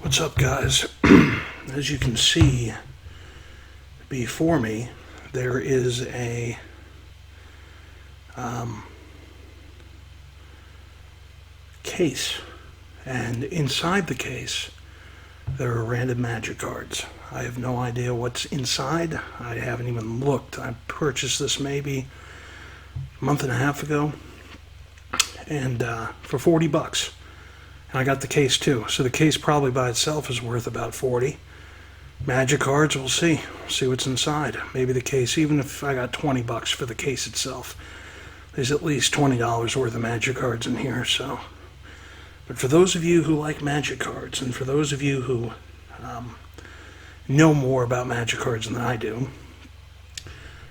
What's up, guys? As you can see before me, there is a case, and inside the case there are random magic cards. I have no idea what's inside. I haven't even looked. I purchased this maybe a month and a half ago, and for $40. And I got the case too. So the case probably by itself is worth about 40. Magic cards, we'll see. See what's inside. Maybe the case, even if I got $20 for the case itself, there's at least $20 worth of magic cards in here. So, but for those of you who like magic cards, and for those of you who know more about magic cards than I do,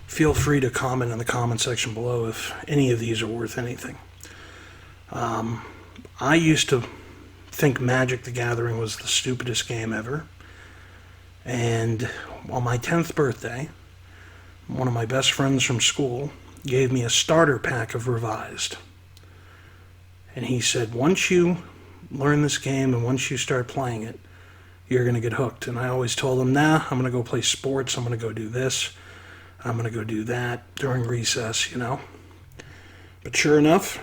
feel free to comment in the comment section below if any of these are worth anything. I used to think Magic the Gathering was the stupidest game ever. And on my 10th birthday, one of my best friends from school gave me a starter pack of Revised. And he said, once you learn this game and once you start playing it, you're going to get hooked. And I always told him, nah, I'm going to go play sports. I'm going to go do this. I'm going to go do that during recess, you know. But sure enough,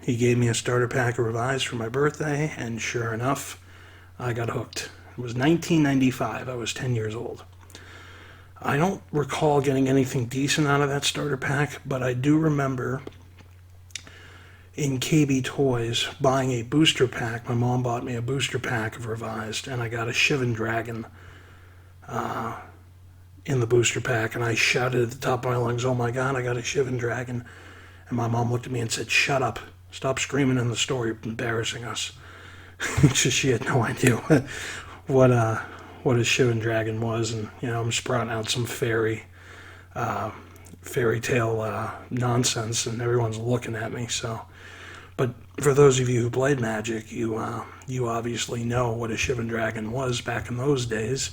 he gave me a starter pack of Revised for my birthday, and sure enough, I got hooked. It was 1995. I was 10 years old. I don't recall getting anything decent out of that starter pack, but I do remember in KB Toys buying a booster pack. My mom bought me a booster pack of Revised, and I got a Shivan Dragon in the booster pack, and I shouted at the top of my lungs, "Oh my God, I got a Shivan Dragon." And my mom looked at me and said, "Shut up. Stop screaming in the store. You're embarrassing us." She had no idea what a Shivan Dragon was, and I'm sprouting out some fairy tale nonsense, and everyone's looking at me. So, but for those of you who played Magic, you obviously know what a Shivan Dragon was back in those days,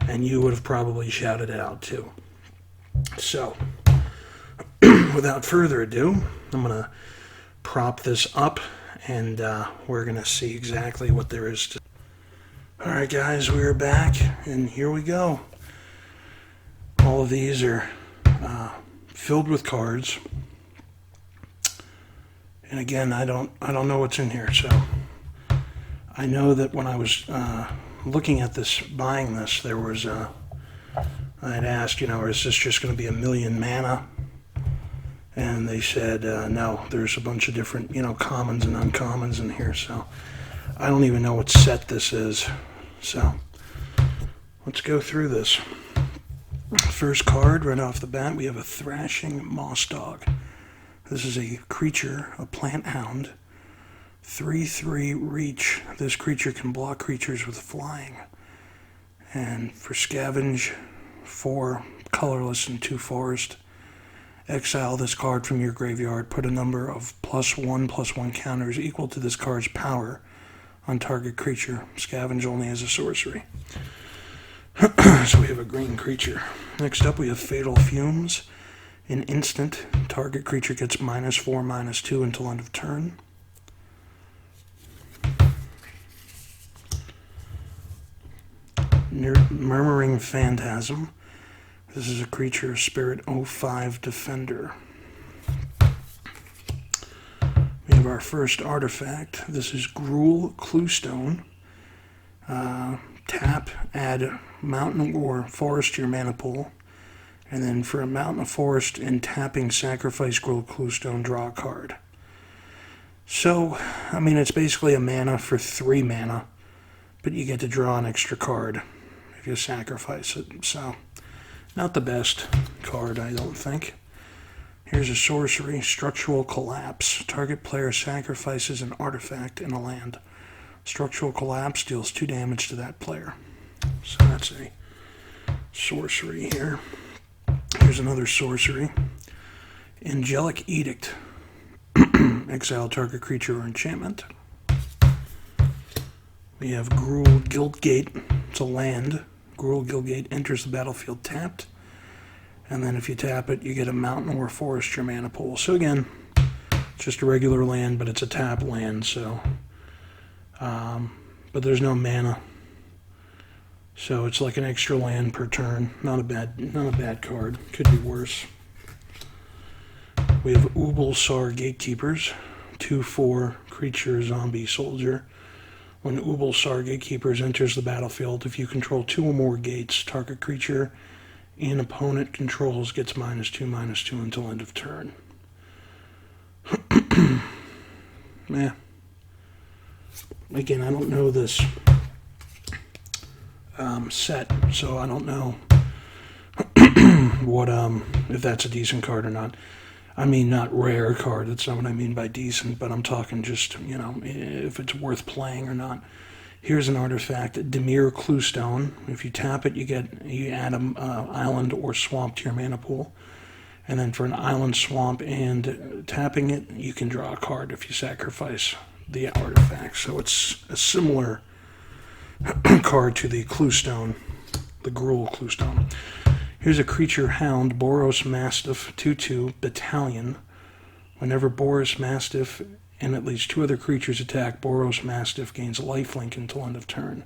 and you would have probably shouted it out too. So, without further ado, I'm gonna prop this up, and we're gonna see exactly what there is to. Alright guys, we're back, and here we go. All of these are filled with cards, and again, I don't know what's in here. So I know that when I was looking at this, buying this, there was I had asked, is this just going to be 1,000,000 mana? And they said, no, there's a bunch of different, commons and uncommons in here. So I don't even know what set this is. So let's go through this. First card, right off the bat, we have a Thrashing Moss Dog. This is a creature, a plant hound. 3/3 reach. This creature can block creatures with flying. And for scavenge, 4 colorless and 2 forest. Exile this card from your graveyard. Put a number of +1/+1 counters equal to this card's power on target creature. Scavenge only as a sorcery. So we have a green creature. Next up we have Fatal Fumes. An instant. Target creature gets -4/-2 until end of turn. Murmuring Phantasm. This is a creature, Spirit 05 Defender. We have our first artifact. This is Gruul Cluestone. Tap, add mountain or forest to your mana pool. And then for a mountain or forest and tapping, sacrifice Gruul Cluestone, draw a card. So, it's basically a mana for 3 mana, but you get to draw an extra card if you sacrifice it. So, not the best card, I don't think. Here's a sorcery, Structural Collapse. Target player sacrifices an artifact in a land. Structural Collapse deals 2 damage to that player. So that's a sorcery here. Here's another sorcery, Angelic Edict. Exile target creature or enchantment. We have Gruul Guildgate. It's a land. Gruul Guildgate enters the battlefield tapped. And then if you tap it, you get a mountain or forest to your mana pool. So again, it's just a regular land, but it's a tap land. So, but there's no mana So it's like an extra land per turn. Not a bad card. Could be worse. We have Ubulsar Gatekeepers, 2/4 creature zombie soldier. When Ubulsar Gatekeepers enters the battlefield, if you control 2 or more gates, target creature and opponent controls gets -2/-2 until end of turn. Yeah. Again, I don't know this set, so I don't know what if that's a decent card or not. I mean, not rare card. That's not what I mean by decent, but I'm talking just, if it's worth playing or not. Here's an artifact, Dimir Cluestone. If you tap it, you add an island or swamp to your mana pool. And then for an island, swamp, and tapping it, you can draw a card if you sacrifice the artifact. So it's a similar card to the Cluestone, the Gruul Cluestone. Here's a creature hound, Boros Mastiff, 2/2, Battalion. Whenever Boros Mastiff and at least 2 other creatures attack, Boros Mastiff gains lifelink until end of turn.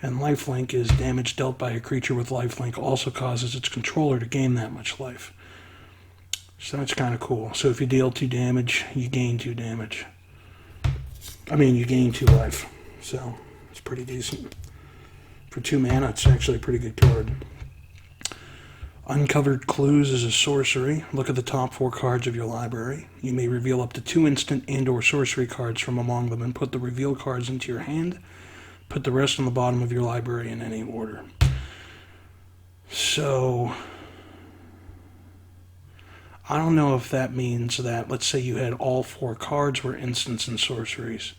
And lifelink is damage dealt by a creature with lifelink also causes its controller to gain that much life. So that's kind of cool. So if you deal 2 damage, you gain 2 damage. You gain 2 life. So it's pretty decent. For 2 mana, it's actually a pretty good card. Uncovered Clues is a sorcery. Look at the top 4 cards of your library. You may reveal up to 2 instant and or sorcery cards from among them and put the reveal cards into your hand. Put the rest on the bottom of your library in any order. So I don't know if that means that, let's say you had all 4 cards were instants and sorceries.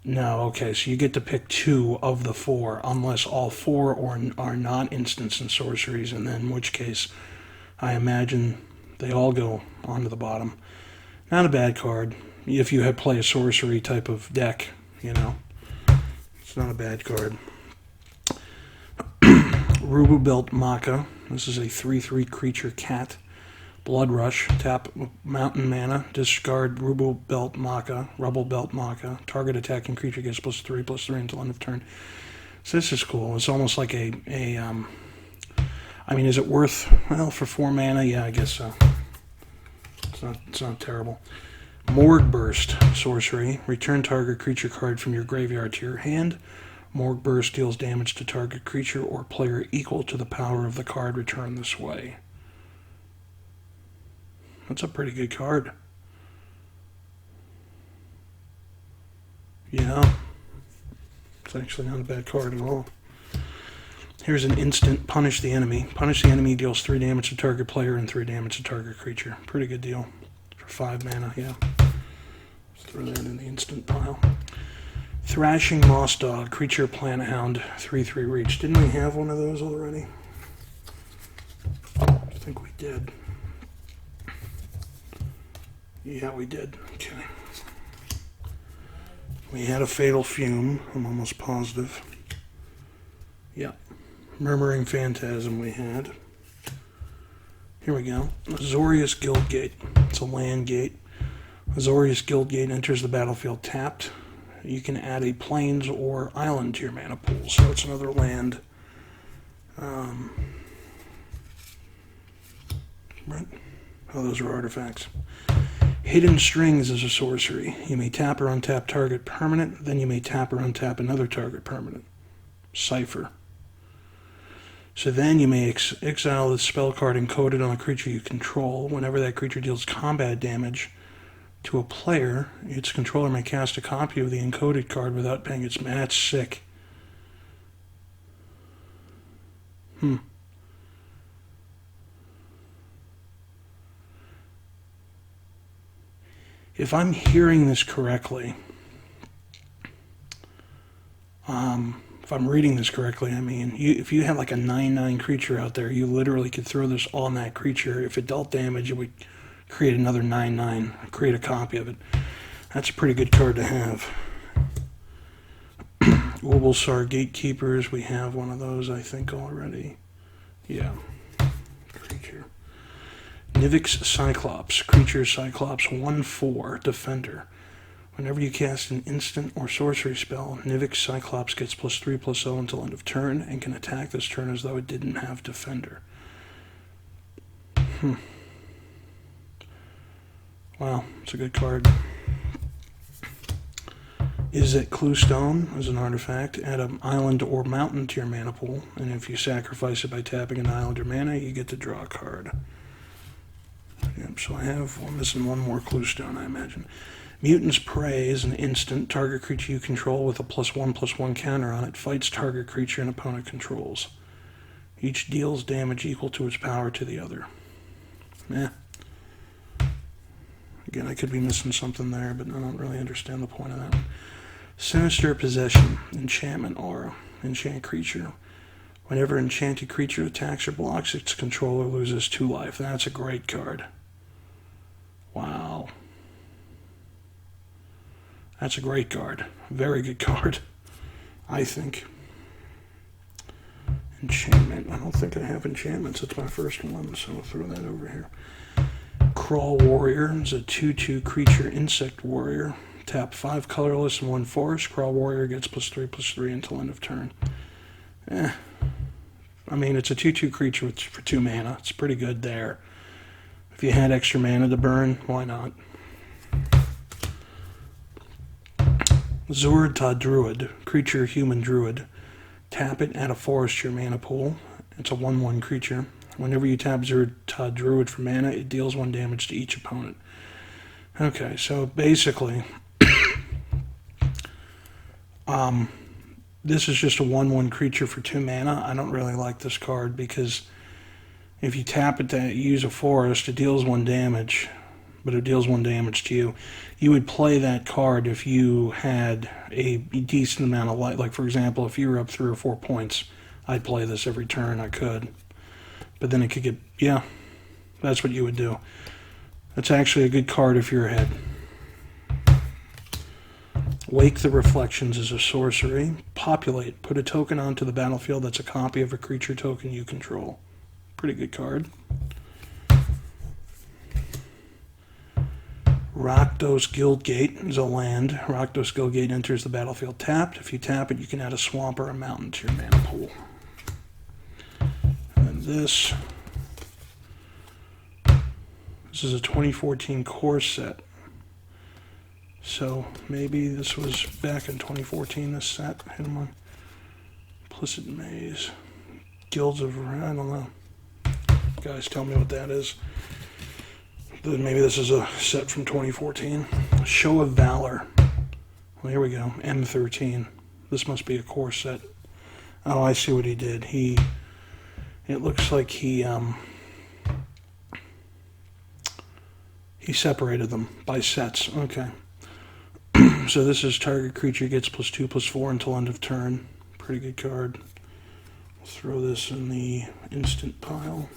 No, okay, so you get to pick 2 of the 4, unless all 4 are not instants and sorceries, and then in which case, I imagine they all go onto the bottom. Not a bad card, if you play a sorcery type of deck, It's not a bad card. Rububelt Maka. This is a 3/3 creature cat. Blood Rush, tap mountain mana, discard Rububelt Maka, target attacking creature gets +3/+3 until end of turn. So this is cool. It's almost like is it worth, for 4 mana? Yeah, I guess so. It's not terrible. Morgue Burst, sorcery. Return target creature card from your graveyard to your hand. Morgue Burst deals damage to target creature or player equal to the power of the card returned this way. That's a pretty good card. Yeah. It's actually not a bad card at all. Here's an instant, Punish the Enemy. Punish the Enemy deals 3 damage to target player and 3 damage to target creature. Pretty good deal. For 5 mana, yeah. Let's throw that in the instant pile. Thrashing Moss Dog, creature plant hound, 3/3 reach. Didn't we have one of those already? I think we did. Yeah, we did. Okay. We had a Fatal Fume, I'm almost positive. Yeah. Murmuring Phantasm we had. Here we go. Azorius Guildgate. It's a land gate. Azorius Guildgate enters the battlefield tapped. You can add a plains or island to your mana pool, so it's another land. Right? Oh, those are artifacts. Hidden Strings is a sorcery. You may tap or untap target permanent, then you may tap or untap another target permanent. Cipher. So then you may exile the spell card encoded on a creature you control. Whenever that creature deals combat damage to a player, its controller may cast a copy of the encoded card without paying its mana. That's sick. If I'm hearing this correctly, if I'm reading this correctly, if you had like a 9/9 creature out there, you literally could throw this on that creature. If it dealt damage, it would create another 9/9, create a copy of it. That's a pretty good card to have. Ubulsar Gatekeepers, we have one of those, I think, already. Yeah. Creature. Nivix Cyclops, creature Cyclops, 1/4, defender. Whenever you cast an instant or sorcery spell, Nivix Cyclops gets +3/+0 until end of turn and can attack this turn as though it didn't have Defender. Wow, it's a good card. Is it Cluestone as an artifact? Add an island or mountain to your mana pool, and if you sacrifice it by tapping an island or mana, you get to draw a card. Yep, so we're missing one more Cluestone, I imagine. Mutant's Prey is an instant. Target creature you control with a +1/+1 counter on it fights target creature an opponent controls. Each deals damage equal to its power to the other. Again, I could be missing something there, but I don't really understand the point of that one. Sinister Possession, enchantment aura, enchant creature. Whenever enchanted creature attacks or blocks, its controller loses 2 life. That's a great card. Wow. That's a great card. Very good card, I think. Enchantment. I don't think I have enchantments. It's my first one, so I'll throw that over here. Crawl Warrior is a 2/2 creature insect warrior. Tap 5 colorless and 1 forest. Crawl Warrior gets +3/+3 until end of turn. I mean, it's a 2/2 creature for 2 mana. It's pretty good there. If you had extra mana to burn, why not? Zur-Ta Druid, creature human druid. Tap it, add a forest to your mana pool. It's a 1/1 creature. Whenever you tap Zur-Ta Druid for mana, it deals 1 damage to each opponent. Okay, so basically, this is just a 1/1 creature for 2 mana. I don't really like this card because if you tap it to use a forest, it deals 1 damage, but it deals 1 damage to you. You would play that card if you had a decent amount of life. Like, for example, if you were up 3 or 4 points, I'd play this every turn. I could. But then it could get, yeah, that's what you would do. That's actually a good card if you're ahead. Wake the Reflections is a sorcery. Populate. Put a token onto the battlefield that's a copy of a creature token you control. Pretty good card. Rakdos Guildgate is a land. Rakdos Guildgate enters the battlefield tapped. If you tap it, you can add a swamp or a mountain to your mana pool. And this is a 2014 core set. So maybe this was back in 2014, this set. Implicit Maze. Guilds of, I don't know. Guys, tell me what that is. Maybe this is a set from 2014. Show of Valor. Well, here we go. M13. This must be a core set. Oh, I see what he did. It looks like he separated them by sets. Okay. So this is target creature gets +2/+4 until end of turn. Pretty good card. We'll throw this in the instant pile.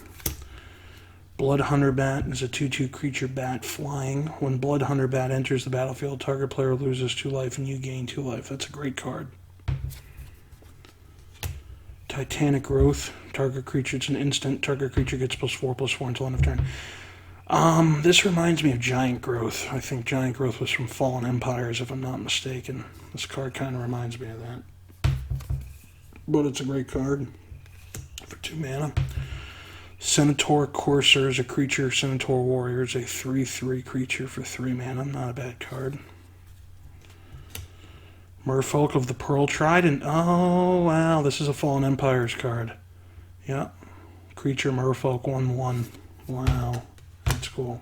Bloodhunter Bat is a 2/2 creature bat flying. When Bloodhunter Bat enters the battlefield, target player loses 2 life and you gain 2 life. That's a great card. Titanic Growth. Target creature, it's an instant. Target creature gets +4/+4 until end of turn. This reminds me of Giant Growth. I think Giant Growth was from Fallen Empires, if I'm not mistaken. This card kind of reminds me of that. But it's a great card for 2 mana. Centaur Courser is a creature. Centaur Warrior is a 3/3 creature for 3 mana. Not a bad card. Merfolk of the Pearl Trident. Oh, wow. This is a Fallen Empires card. Yeah. Creature Merfolk 1/1. Wow. That's cool.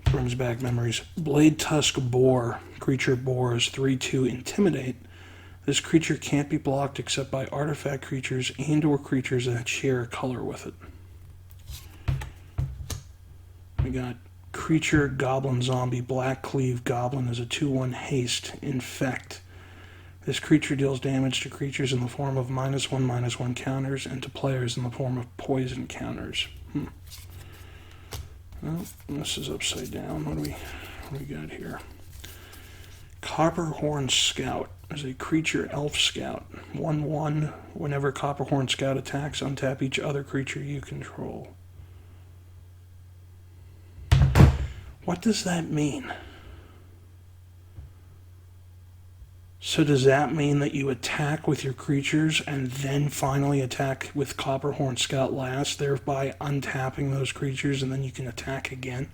Brings back memories. Blade Tusk Boar. Creature Boar is 3/2 Intimidate. This creature can't be blocked except by artifact creatures and or creatures that share a color with it. We got Creature Goblin Zombie. Black Cleave Goblin is a 2/1 haste. Infect. This creature deals damage to creatures in the form of -1/-1 counters and to players in the form of poison counters. Well, this is upside down. What do we got here? Copperhorn Scout is a creature elf scout. 1/1. Whenever Copperhorn Scout attacks, untap each other creature you control. What does that mean? So does that mean that you attack with your creatures and then finally attack with Copperhorn Scout last, thereby untapping those creatures, and then you can attack again?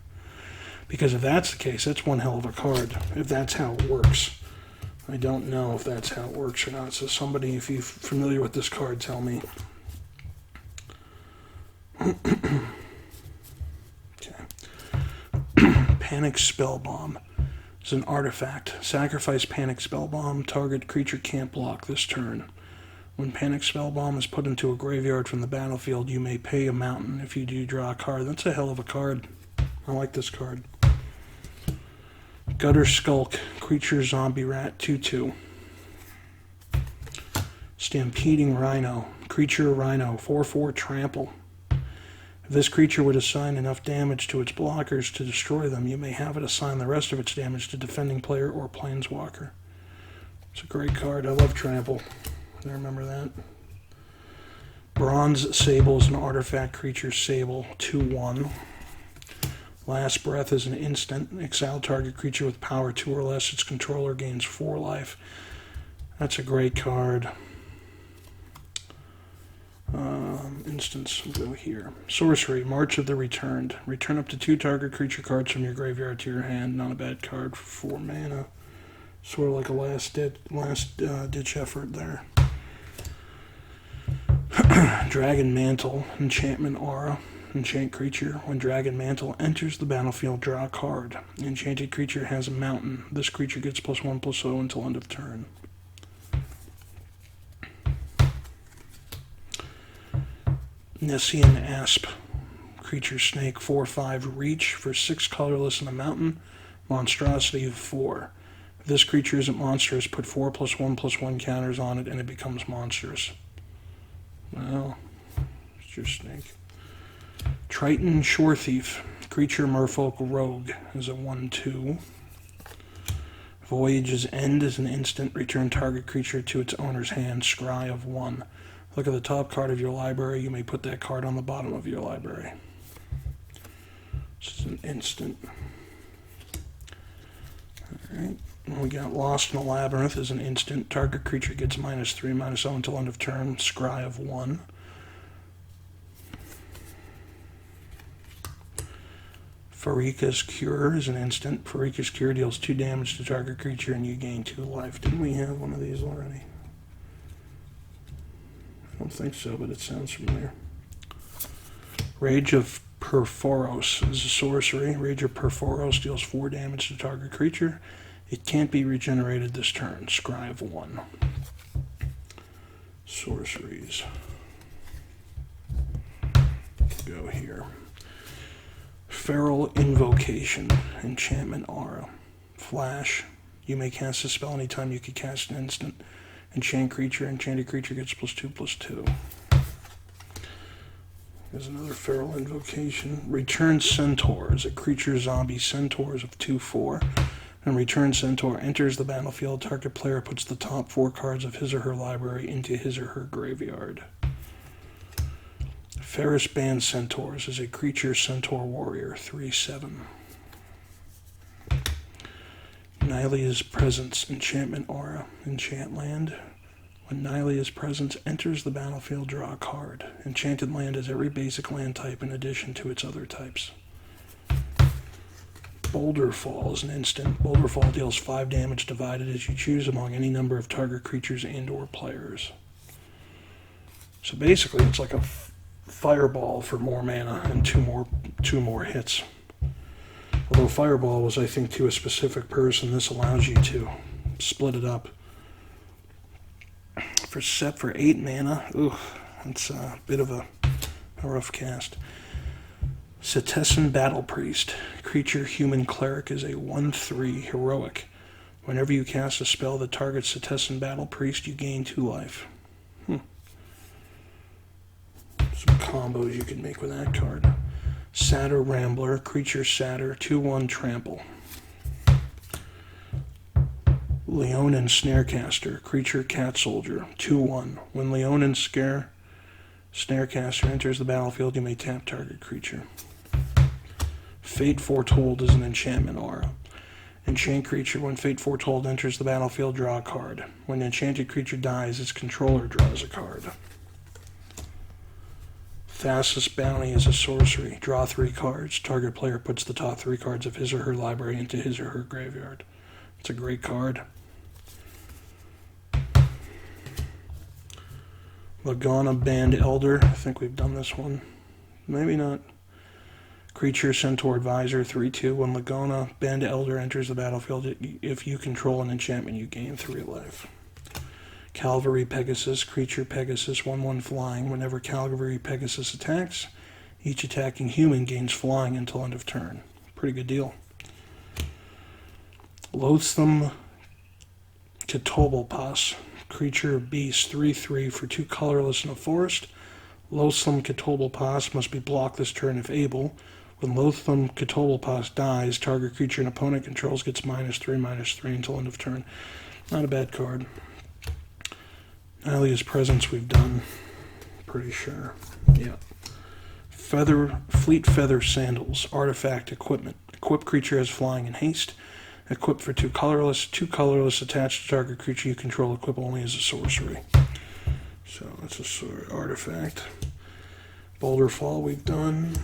Because if that's the case, that's one hell of a card, if that's how it works. I don't know if that's how it works or not, so somebody, if you're familiar with this card, tell me. Okay. Panic Spellbomb is an artifact. Sacrifice Panic Spellbomb. Target creature can't block this turn. When Panic Spellbomb is put into a graveyard from the battlefield, you may pay a mountain. If you do, draw a card. That's a hell of a card. I like this card. Gutter Skulk. Creature Zombie Rat 2/2. Stampeding Rhino. Creature Rhino 4/4 Trample. If this creature would assign enough damage to its blockers to destroy them, you may have it assign the rest of its damage to defending player or planeswalker. It's a great card. I love Trample. I remember that. Bronze Sable is an artifact creature. Sable 2/1. Last Breath is an instant. Exile target creature with power 2 or less. Its controller gains 4 life. That's a great card. Instance, we'll go here. Sorcery, March of the Returned. Return up to 2 target creature cards from your graveyard to your hand. Not a bad card for 4 mana. Sort of like a last ditch effort there. Dragon Mantle, Enchantment Aura. Enchant creature. When Dragon Mantle enters the battlefield, draw a card. Enchanted creature has a mountain. This creature gets +1/+0 until end of turn. Nessian Asp. Creature Snake 4/5 Reach for 6 colorless and a mountain. Monstrosity of 4. If this creature isn't monstrous, put 4+1/+1 counters on it and it becomes monstrous. Well, it's your snake. Triton Shore Thief. Creature Merfolk Rogue is a 1/2. Voyage's End is an instant. Return target creature to its owner's hand. Scry of 1. Look at the top card of your library. You may put that card on the bottom of your library. This is an instant. Alright. We got Lost in the Labyrinth as an instant. Target creature gets -3/-0 until end of turn. Scry of 1. Pharika's Cure is an instant. Pharika's Cure deals 2 damage to target creature and you gain 2 life. Didn't we have one of these already? I don't think so, but it sounds familiar. Rage of Perforos is a sorcery. Rage of Perforos deals 4 damage to target creature. It can't be regenerated this turn. Scry of 1. Sorceries. Go here. Feral Invocation. Enchantment Aura. Flash. You may cast a spell anytime you can cast an instant. Enchant creature. Enchanted creature gets +2/+2. There's another Feral Invocation. Return Centaur is a creature zombie. Centaurs of 2/4. And Return Centaur enters the battlefield. Target player puts the top 4 cards of his or her library into his or her graveyard. Ferris Band Centaurs is a creature centaur warrior. 3/7. Nylea's Presence. Enchantment Aura. Enchant land. When Nylea's Presence enters the battlefield, draw a card. Enchanted land is every basic land type in addition to its other types. Boulder Fall is an instant. Boulder Fall deals 5 damage divided as you choose among any number of target creatures and or players. So basically it's like a fireball for more mana and two more hits. Although fireball was, I think, to a specific person, this allows you to split it up. For 8 mana, that's a bit of a rough cast. Setessan Battle Priest. Creature Human Cleric is a 1/3 heroic. Whenever you cast a spell that targets Setessan Battle Priest, you gain 2 life. Some combos you can make with that card. Satyr Rambler. Creature Satyr. 2/1 Trample. Leonin Snarecaster. Creature Cat Soldier. 2/1. When Leonin Snarecaster enters the battlefield, you may tap target creature. Fate Foretold is an enchantment aura. Enchant creature. When fate foretold enters the battlefield, draw a card. When an enchanted creature dies, its controller draws a card. Thassa's Bounty is a sorcery. Draw 3 cards. Target player puts the top 3 cards of his or her library into his or her graveyard. It's a great card. Lagana Band Elder. I think we've done this one. Maybe not. Creature Centaur Advisor 3/2. When Lagana Band Elder enters the battlefield, if you control an enchantment, you gain 3 life. Cavalry Pegasus. Creature Pegasus 1/1 flying. Whenever Cavalry Pegasus attacks, each attacking human gains flying until end of turn. Pretty good deal. Loathsome Ketobelpas. Creature Beast 3/3 for 2 colorless in a forest. Loathsome Ketobelpas must be blocked this turn if able. When Loathsome Ketobelpas dies, target creature an opponent controls gets -3/-3 until end of turn. Not a bad card. Alia's Presence we've done. Pretty sure. Yeah. Fleet Feather Sandals. Artifact equipment. Equip creature has flying and haste. Equip for 2 colorless. 2 colorless attached to target creature you control. Equip only as a sorcery. So that's a artifact. Boulder Fall we've done.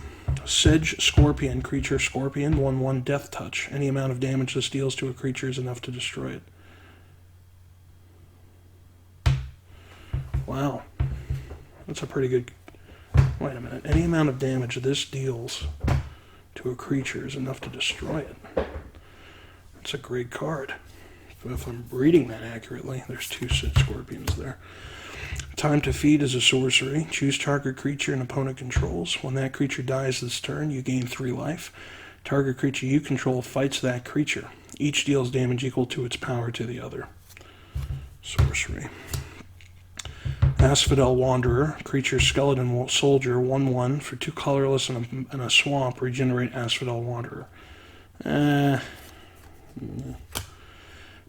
Sedge Scorpion. Creature Scorpion. 1/1 Death Touch. Any amount of damage this deals to a creature is enough to destroy it. Wow. That's a pretty good... Wait a minute. Any amount of damage this deals to a creature is enough to destroy it. That's a great card. If I'm reading that accurately, there's 2 Sedge Scorpions there. Time to Feed is a sorcery. Choose target creature an opponent controls. When that creature dies this turn, you gain 3 life. Target creature you control fights that creature. Each deals damage equal to its power to the other. Sorcery. Asphodel Wanderer. Creature Skeleton Soldier 1/1 for 2 colorless and a swamp. Regenerate Asphodel Wanderer.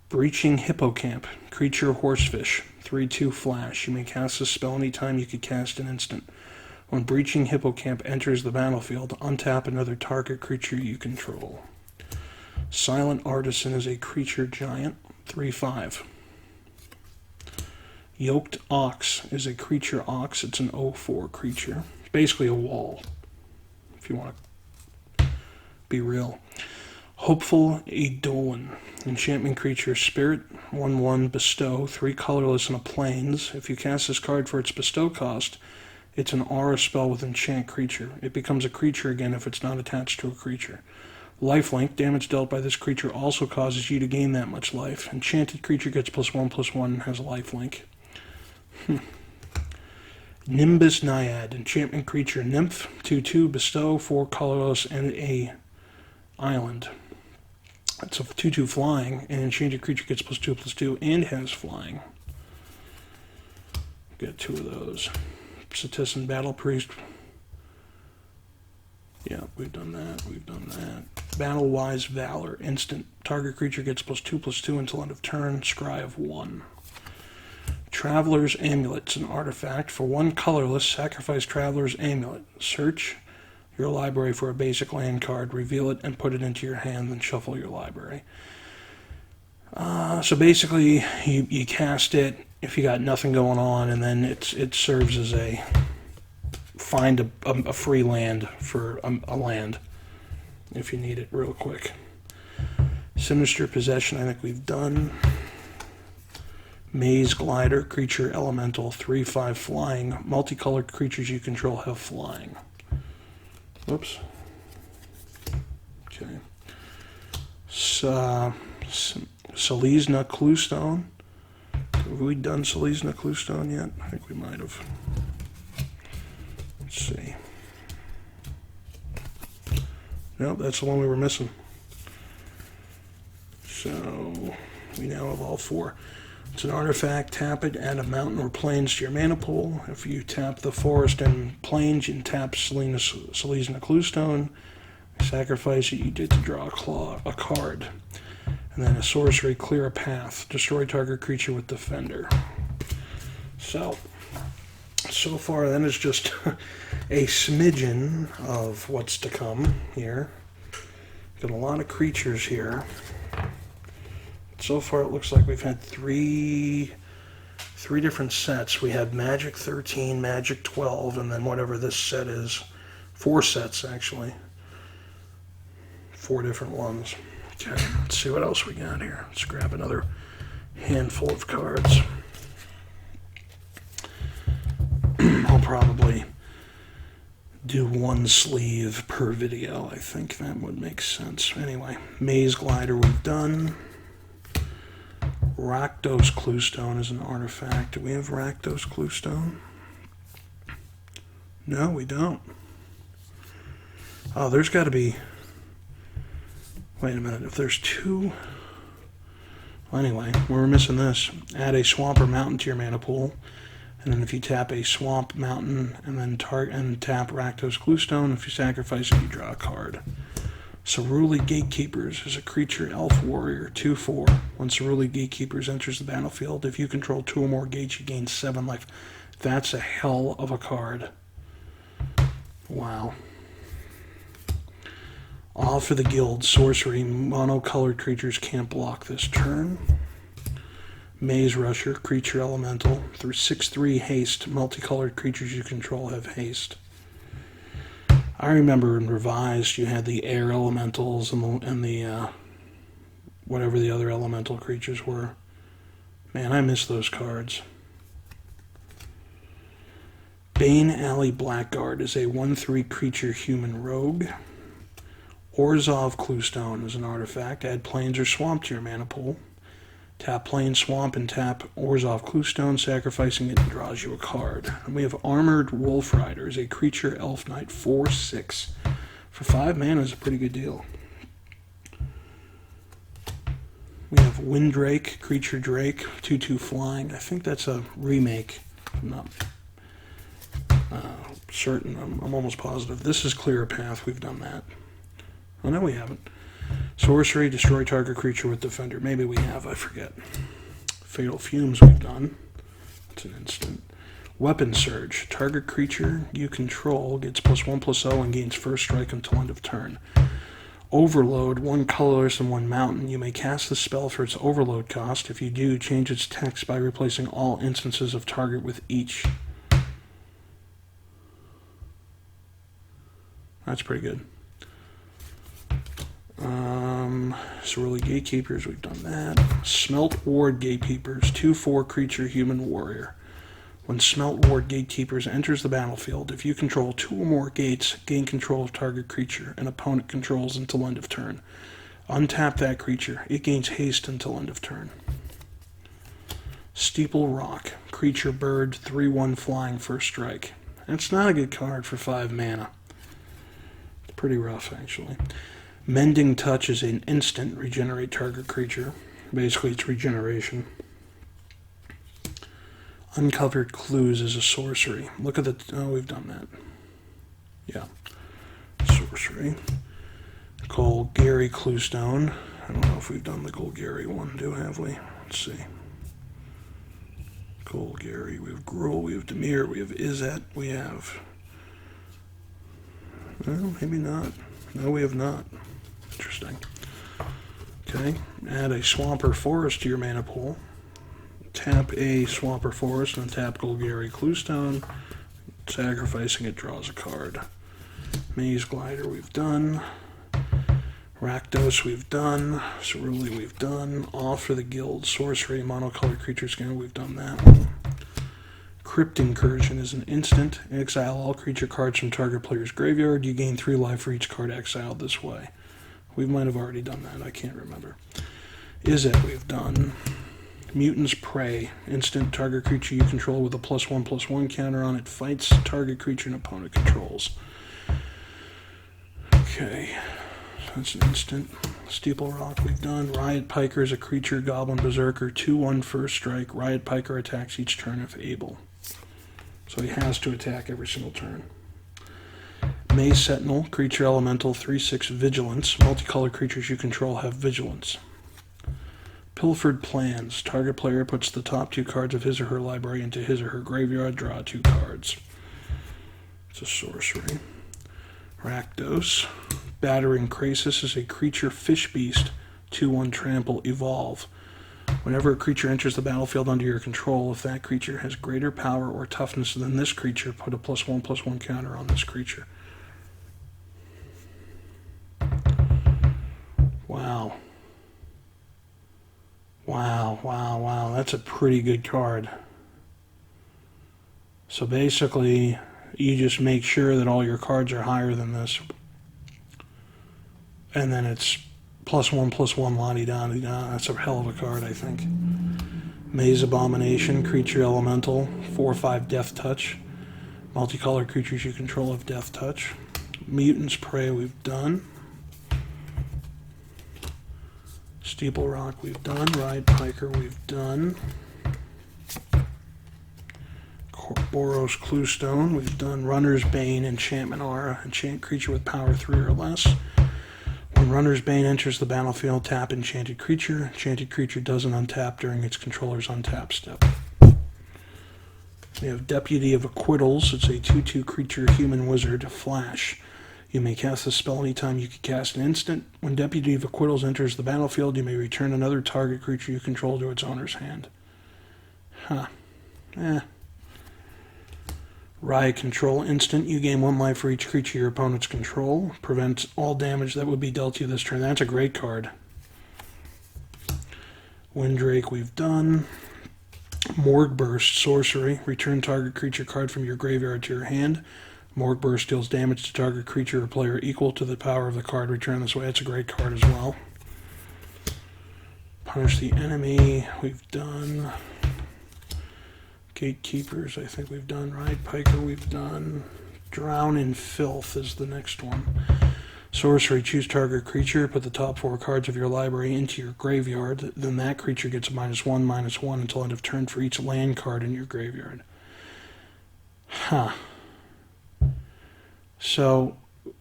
Breaching Hippocamp. Creature Horsefish. 3/2 flash. You may cast this spell anytime you could cast an instant. When Breaching Hippocamp enters the battlefield, untap another target creature you control. Silent Artisan is a creature giant. 3/5. Yoked Ox is a creature ox. It's an 0/4 creature. It's basically a wall, if you want to be real. Hopeful Eidolon. Enchantment creature Spirit. 1/1 Bestow. 3 colorless and a plains. If you cast this card for its bestow cost, it's an aura spell with enchant creature. It becomes a creature again if it's not attached to a creature. Lifelink. Damage dealt by this creature also causes you to gain that much life. Enchanted creature gets +1/+1 and has a lifelink. Nimbus Naiad. Enchantment creature Nymph. 2/2 Bestow. 4 colorless and a island. It's a 2/2 flying, and enchanted creature gets +2/+2 and has flying. Got 2 of those. Citizen Battle Priest. Yeah, we've done that. We've done that. Battle-Wise Valor. Instant. Target creature gets +2/+2 until end of turn. Scry of 1. Traveler's Amulet. It's an artifact. For 1 colorless, sacrifice Traveler's Amulet. Search your library for a basic land card, reveal it, and put it into your hand, then shuffle your library. So basically, you cast it if you got nothing going on, and then it serves as a find a free land for a land if you need it real quick. Sinister Possession, I think we've done. Maze Glider, creature elemental, 3/5 flying. Multicolored creatures you control have flying. Whoops. Okay. Selesnya Cluestone. Have we done Selesnya Cluestone yet? I think we might have. Let's see. Nope, that's the one we were missing. So we now have all 4. It's an artifact. Tap it, add a mountain or plains to your mana pool. If you tap the forest and plains, you can tap Selesnya Cluestone. Sacrifice it, you get to draw a card. And then a sorcery, clear a path. Destroy target creature with Defender. So far that is just a smidgen of what's to come here. Got a lot of creatures here. So far it looks like we've had three different sets. We had Magic 13, Magic 12, and then whatever this set is. 4 sets, actually. 4 different ones. Okay, let's see what else we got here. Let's grab another handful of cards. I'll probably do 1 sleeve per video. I think that would make sense. Anyway, Maze Glider we've done. Rakdos Cluestone is an artifact. Do we have Rakdos Cluestone? No, we don't. Oh, there's got to be... Wait a minute. If there's 2... Well, anyway, we're missing this. Add a swamp or mountain to your mana pool. And then if you tap a swamp, mountain, and then tap Rakdos Cluestone, if you sacrifice it, you draw a card. Ceruli Gatekeepers is a creature elf warrior, 2/4. When Ceruli Gatekeepers enters the battlefield, if you control 2 or more gates, you gain 7 life. That's a hell of a card. Wow. All for the guild. Sorcery. Monocolored creatures can't block this turn. Maze Rusher, creature elemental. Through 6/3 haste, multicolored creatures you control have haste. I remember in Revised you had the air elementals and the whatever the other elemental creatures were. Man, I miss those cards. Bane Alley Blackguard is a 1/3 creature human rogue. Orzhov Cluestone is an artifact. Add plains or swamp to your mana pool. Tap plain, swamp, and tap Orzhov Cluestone, sacrificing it and draws you a card. And we have Armored Wolf Rider is a creature elf knight, 4/6. For 5 mana is a pretty good deal. We have Windrake, creature drake, 2/2 flying. I think that's a remake. I'm not certain. I'm almost positive. This is Clear a Path. We've done that. Oh, no, we haven't. Sorcery, destroy target creature with Defender. Maybe we have, I forget. Fatal Fumes we've done. That's an instant. Weapon Surge. Target creature you control gets +1/+0 and gains first strike until end of turn. Overload, 1 colorless and 1 mountain. You may cast the spell for its overload cost. If you do, change its text by replacing all instances of target with each. That's pretty good. Ceruli Gatekeepers, we've done that. Smelt Ward Gatekeepers, 2/4 creature human warrior. When Smelt Ward Gatekeepers enters the battlefield, if you control 2 or more gates, gain control of target creature an opponent controls until end of turn. Untap that creature. It gains haste until end of turn. Steeple Rock, creature bird, 3/1 flying, first strike. That's not a good card for 5 mana. It's pretty rough, actually. Mending Touch is an instant regenerate target creature. Basically, it's regeneration. Uncovered Clues is a sorcery. Look at the... Oh, we've done that. Yeah. Sorcery. Golgari Cluestone. I don't know if we've done the Golgari one, have we? Let's see. Golgari. We have Gruul, we have Dimir, we have Izzet, we have... Well, maybe not. No, we have not. Interesting. Okay, add a Swamper Forest to your mana pool. Tap a Swamper Forest and tap Golgari Cluestone. Sacrificing it draws a card. Maze Glider we've done. Rakdos we've done. Ceruli we've done. All for the Guild. Sorcery, monocolored creature scanner, we've done that one. Crypt Incursion is an instant. Exile all creature cards from target player's graveyard. You gain 3 life for each card exiled this way. We might have already done that. I can't remember. Izzet we've done. Mutant's Prey. Instant target creature you control with a +1/+1 counter on it fights target creature an opponent controls. Okay. That's an instant. Steeple Rock we've done. Riot Piker is a creature goblin berserker. 2/1 first strike. Riot Piker attacks each turn if able. So he has to attack every single turn. Maze Sentinel, creature elemental, 3/6 vigilance. Multicolored creatures you control have vigilance. Pilfered Plans. Target player puts the top 2 cards of his or her library into his or her graveyard. Draw 2 cards. It's a sorcery. Rakdos. Battering Krasis is a creature fish beast. 2/1 trample, evolve. Whenever a creature enters the battlefield under your control, if that creature has greater power or toughness than this creature, put a +1/+1 counter on this creature. Wow. Wow. That's a pretty good card. So basically, you just make sure that all your cards are higher than this. And then it's +1/+1 la-di-da-di-da. That's a hell of a card, I think. Maze Abomination, creature elemental, 4/5 Death Touch. Multicolored creatures you control have Death Touch. Mutant's Prey we've done. Steeple Rock we've done. Ride Piker we've done. Boros Cluestone we've done. Runner's Bane, Enchantment Aura. Enchant creature with power 3 or less. When Runner's Bane enters the battlefield, tap enchanted creature. Enchanted creature doesn't untap during its controller's untap step. We have Deputy of Acquittals. It's a 2/2 creature human wizard, flash. You may cast this spell anytime you can cast an instant. When Deputy of Acquittals enters the battlefield, you may return another target creature you control to its owner's hand. Riot Control instant. You gain 1 life for each creature your opponents control. Prevents all damage that would be dealt to you this turn. That's a great card. Windrake we've done. Morgue Burst, sorcery. Return target creature card from your graveyard to your hand. Morgue Burst deals damage to target creature or player equal to the power of the card returned this way. That's a great card as well. Punish the enemy we've done. Gatekeepers I think we've done. Ride Piker we've done. Drown in Filth is the next one. Sorcery, choose target creature, put the top 4 cards of your library into your graveyard, then that creature gets a -1/-1 until end of turn for each land card in your graveyard. So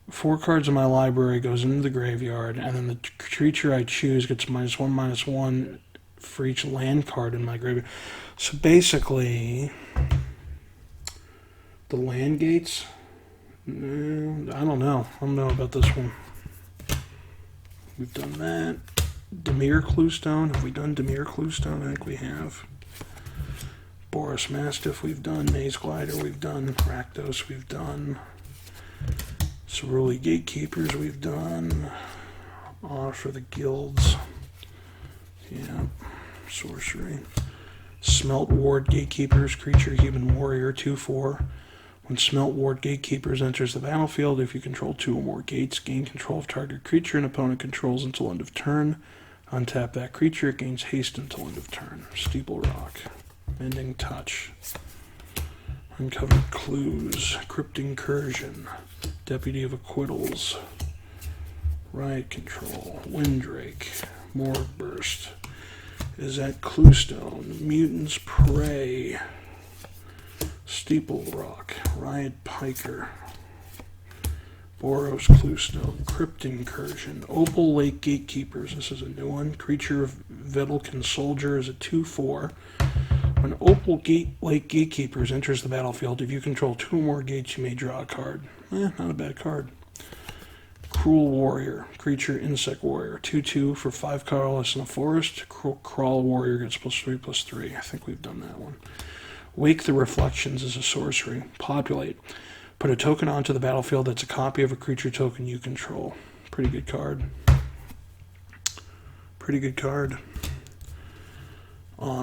4 cards in my library goes into the graveyard, and then the creature I choose gets -1/-1 for each land card in my graveyard. So basically, the land gates, I don't know about this one. We've done that. Dimir Cluestone, have we done Dimir Cluestone? I think we have. Boros Mastiff we've done. Maze Glider we've done. Rakdos we've done. Ceruli Gatekeepers we've done. For the guilds. Yeah. Sorcery. Smelt Ward Gatekeepers, creature human warrior, 2/4. When Smelt Ward Gatekeepers enters the battlefield, if you control 2 or more gates, gain control of target creature an opponent controls until end of turn. Untap that creature, it gains haste until end of turn. Steeple Rock. Mending Touch. Uncovered Clues. Crypt Incursion. Deputy of Acquittals. Riot Control. Windrake. Morgue Burst. Is that Cluestone? Mutant's Prey. Steeple Rock. Riot Piker. Boros Cluestone. Crypt Incursion. Opal Lake Gatekeepers. This is a new one. Creature of Vedalken Soldier is a 2/4. When Opal Lake Gatekeepers enters the battlefield, if you control 2 or more gates, you may draw a card. Not a bad card. Cruel Warrior, creature insect warrior, 2/2 for 5 colorless in a forest. Crawl Warrior gets +3/+3. I think we've done that one. Wake the Reflections is a sorcery. Populate. Put a token onto the battlefield that's a copy of a creature token you control. Pretty good card.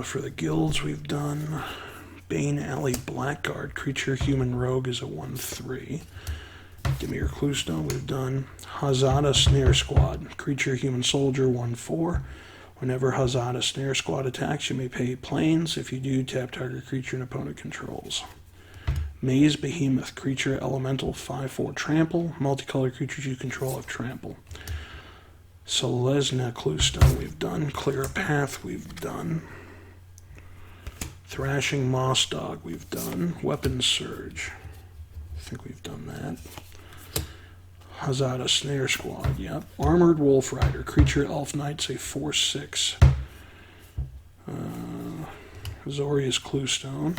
For the guilds we've done. Bane Alley Blackguard, creature human rogue is a 1/3. Dimir Cluestone we've done. Hazada Snare Squad, creature human soldier, 1/4. Whenever Hazada Snare Squad attacks, you may pay planes. If you do, tap target creature an opponent controls. Maze Behemoth, creature elemental, 5/4 trample. Multicolored creatures you control have trample. Selesnya Cluestone we've done. Clear a Path we've done. Thrashing Moss Dog we've done. Weapon Surge, I think we've done that. Hazada Snare Squad, yep. Armored Wolf Rider, creature elf knights, a 4/6. Azorius Cluestone.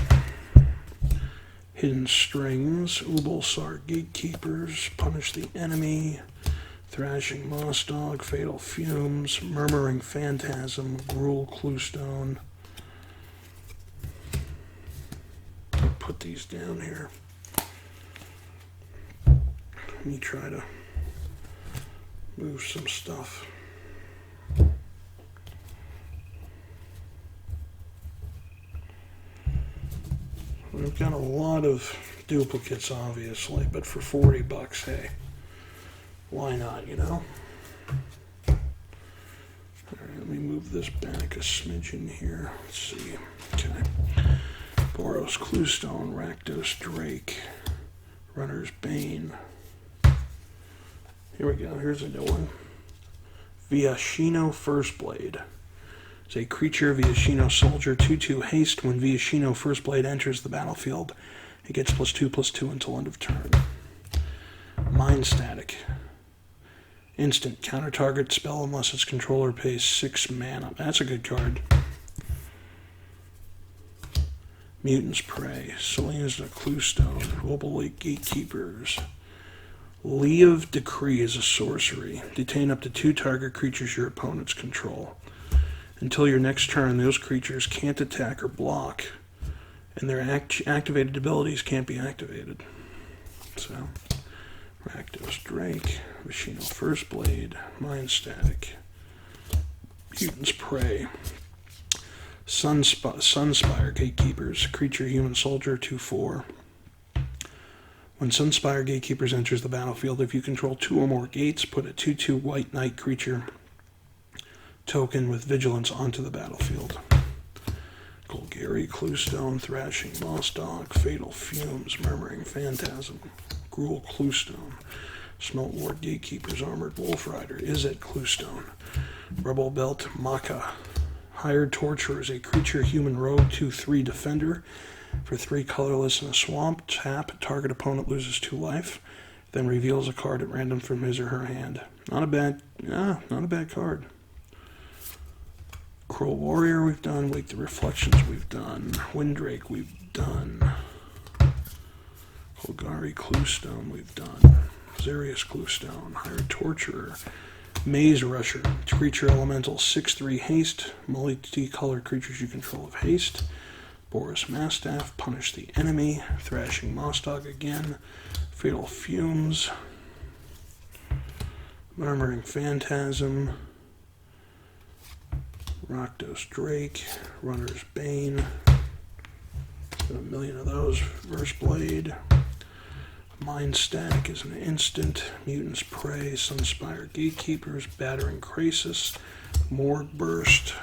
Hidden Strings, Ubalsar Gatekeepers, Punish the Enemy. Thrashing Moss Dog, Fatal Fumes, Murmuring Phantasm, Gruul Cluestone. Put these down here. Let me try to move some stuff. We've got a lot of duplicates, obviously, but for $40, hey, why not, you know? All right, let me move this back a smidgen here. Let's see. Okay. Boros Cluestone, Rakdos Drake, Runner's Bane. Here we go. Here's a new one. Viashino Firstblade. It's a creature, Viashino Soldier, 2/2 haste. When Viashino Firstblade enters the battlefield, it gets +2/+2 until end of turn. Mind Static. Instant. Counter target spell unless its controller pays 6 mana. That's a good card. Mutant's Prey. Selena's Cluestone. Opal Lake Gatekeepers. Leave Decree is a sorcery. Detain up to 2 target creatures your opponents control. Until your next turn, those creatures can't attack or block, and their activated abilities can't be activated. So, Rakdos Drake, Viashino Firstblade, Mind Static, Mutant's Prey, Sunspire Gatekeepers, creature, human soldier, 2/4. When Sunspire Gatekeepers enters the battlefield, if you control 2 or more gates, put a 2/2 white knight creature token with vigilance onto the battlefield. Golgari Cluestone, Thrashing Moss Dog, Fatal Fumes, Murmuring Phantasm, Gruul Cluestone, Smeltwort Gatekeepers, Armored Wolf Rider, Izzet Cluestone, Rebel Belt Maka, Hired Torturer is a creature, human rogue, 2/3 defender. For 3 colorless in a swamp, tap, target opponent loses 2 life, then reveals a card at random from his or her hand. Not a bad card. Cruel Warrior we've done, Wake the Reflections we've done, Windrake we've done, Golgari Cluestone we've done, Xerius Cluestone, Hired Torturer, Maze Rusher, creature elemental, 6/3 haste, multicolored creatures you control have haste, Boros Mastaff, Punish the Enemy, Thrashing Moss Dog again, Fatal Fumes, Murmuring Phantasm, Rakdos Drake, Runner's Bane, got a million of those, Reverse Blade, Mind Static is an instant, Mutant's Prey, Sunspire Gatekeepers, Battering Krasis, Morgue Burst,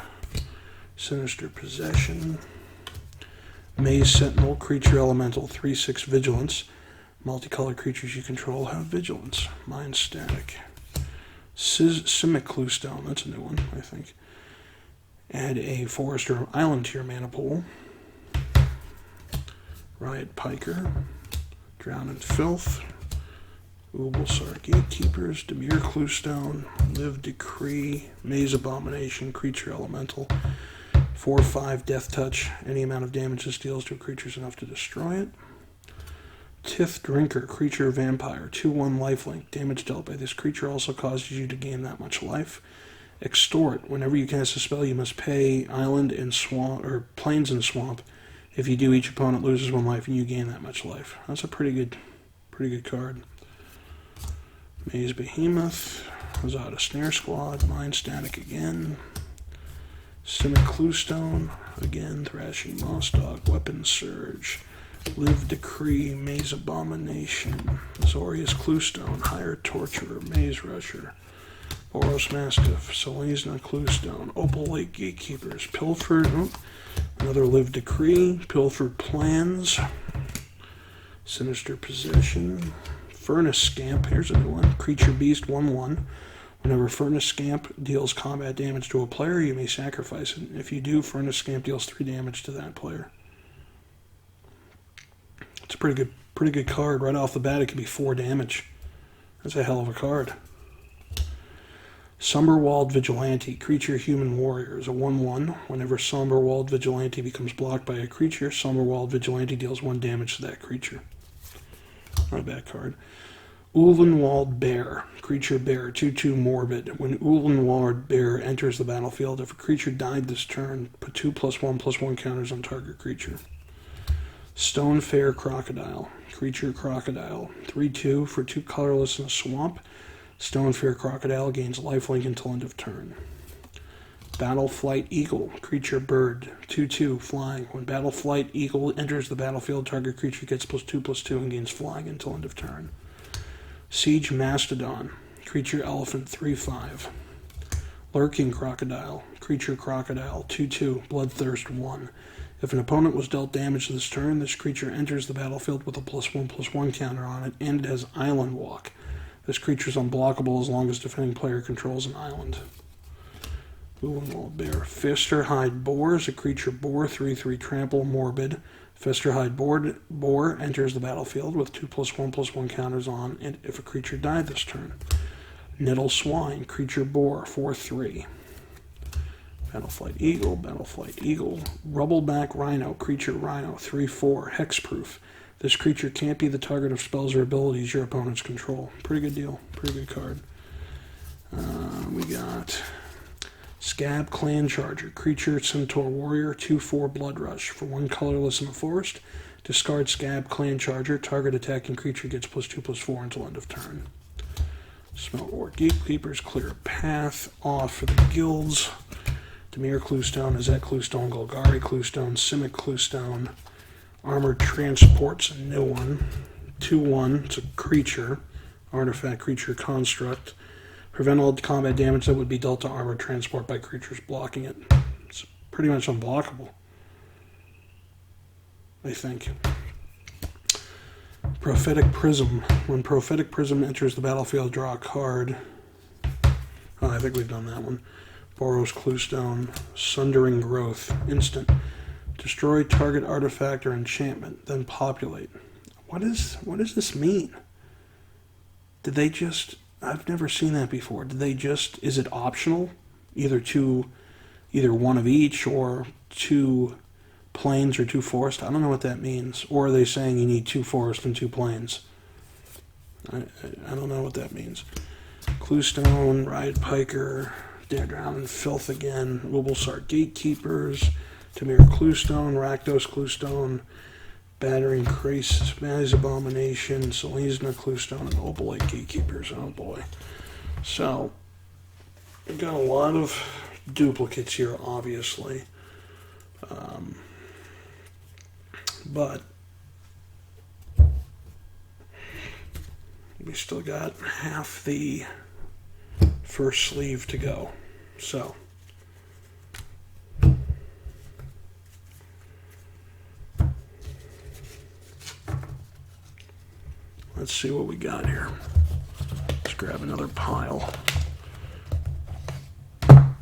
Sinister Possession, Maze Sentinel, creature elemental, 3/6 vigilance, multicolored creatures you control have vigilance, Mind Static, Simic Cluestone, that's a new one, I think. Add a forest or island to your mana pool. Riot Piker, Drown in Filth, Ubulsar Gatekeepers, Dimir Cluestone, Live Decree, Maze Abomination, creature elemental, 4/5 Death Touch. Any amount of damage this deals to a creature is enough to destroy it. Tith Drinker, creature vampire, 2/1 lifelink. Damage dealt by this creature also causes you to gain that much life. Extort. Whenever you cast a spell, you must pay island and swamp or plains and swamp. If you do, each opponent loses 1 life and you gain that much life. That's a pretty good card. Maze Behemoth, Azada Snare Squad, Mind Static again, Simic Cluestone again, Thrashing Moss Dog, Weapon Surge, Live Decree, Maze Abomination, Xorius Cluestone, Hired Torturer, Maze Rusher, Boros Mastiff, Selesnya Cluestone, Opal Lake Gatekeepers, Pilfered, another Live Decree, Pilfered Plans, Sinister Possession, Furnace Scamp, here's a new one, Creature Beast, 1/1. Whenever Furnace Scamp deals combat damage to a player, you may sacrifice it. If you do, Furnace Scamp deals 3 damage to that player. It's a pretty good card. Right off the bat, it can be 4 damage. That's a hell of a card. Somberwald Vigilante, creature, human warrior, is a 1/1. Whenever Somberwald Vigilante becomes blocked by a creature, Somberwald Vigilante deals 1 damage to that creature. Not a bad card. Ulvenwald Bear. Creature bear, 2/2 morbid. When Ulvenwald Bear enters the battlefield, if a creature died this turn, put 2+1/+1 counters on target creature. Stonefair Crocodile. Creature crocodile. 3/2 for 2 colorless in a swamp. Stonefair Crocodile gains lifelink until end of turn. Battleflight Eagle. Creature bird. 2/2 flying. When Battleflight Eagle enters the battlefield, target creature gets +2/+2 and gains flying until end of turn. Siege Mastodon. Creature elephant. 3/5. Lurking Crocodile. Creature crocodile. 2/2 bloodthirst 1. If an opponent was dealt damage this turn, this creature enters the battlefield with a +1/+1 counter on it, and it has Island Walk. This creature is unblockable as long as defending player controls an island. Ulvenwald Bear. Festerhide Boar is a creature boar, 3/3 trample, morbid. Festerhide Boar enters the battlefield with 2+1/+1 counters on it if a creature died this turn. Nettle Swine, creature boar, 4/3. Battleflight Eagle. Rubbleback Rhino, creature rhino, 3/4, hexproof. This creature can't be the target of spells or abilities your opponents control. Pretty good deal. Pretty good card. We got Scab Clan Charger. Creature Centaur Warrior. 2/4 Blood Rush. For 1 colorless in the forest, discard Scab Clan Charger. Target attacking creature gets +2/+4 until end of turn. Smeltwort Gatekeepers. Clear a path. Off for the guilds. Dimir Cluestone. Azet Cluestone. Golgari Cluestone. Simic Cluestone. Armored Transport's a new one. 2/1. It's a creature. Artifact creature construct. Prevent all combat damage that would be dealt to armored transport by creatures blocking it. It's pretty much unblockable, I think. Prophetic Prism. When Prophetic Prism enters the battlefield, draw a card. Oh, I think we've done that one. Boros Cluestone. Sundering Growth. Instant. Destroy target artifact or enchantment, then populate. What does this mean? Did they just... I've never seen that before. Did they just... Is it optional? Either one of each, or 2 plains or 2 forests? I don't know what that means. Or are they saying you need 2 forests and 2 plains? I don't know what that means. Cluestone, Riot Piker, Drown in Filth again, Ubulsar Gatekeepers, Dimir Cluestone, Rakdos Cluestone, Battering Krasis, Maze Abomination, Selesnya Cluestone, and Opalite Gatekeepers. Oh boy. So, we've got a lot of duplicates here, obviously. But we still got half the first sleeve to go. So, let's see what we got here. Let's grab another pile. Yeah,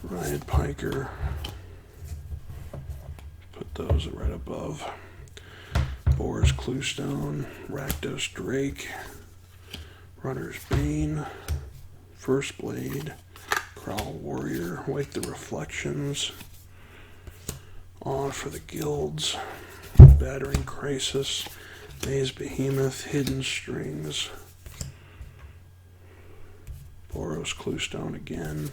Riot Piker. Put those right above. Boros Cluestone, Rakdos Drake, Runner's Bane, First Blade, Prowl Warrior, Wake the Reflections, On for the Guilds, Battering Krasis, Maze Behemoth, Hidden Strings, Boros Cluestone again,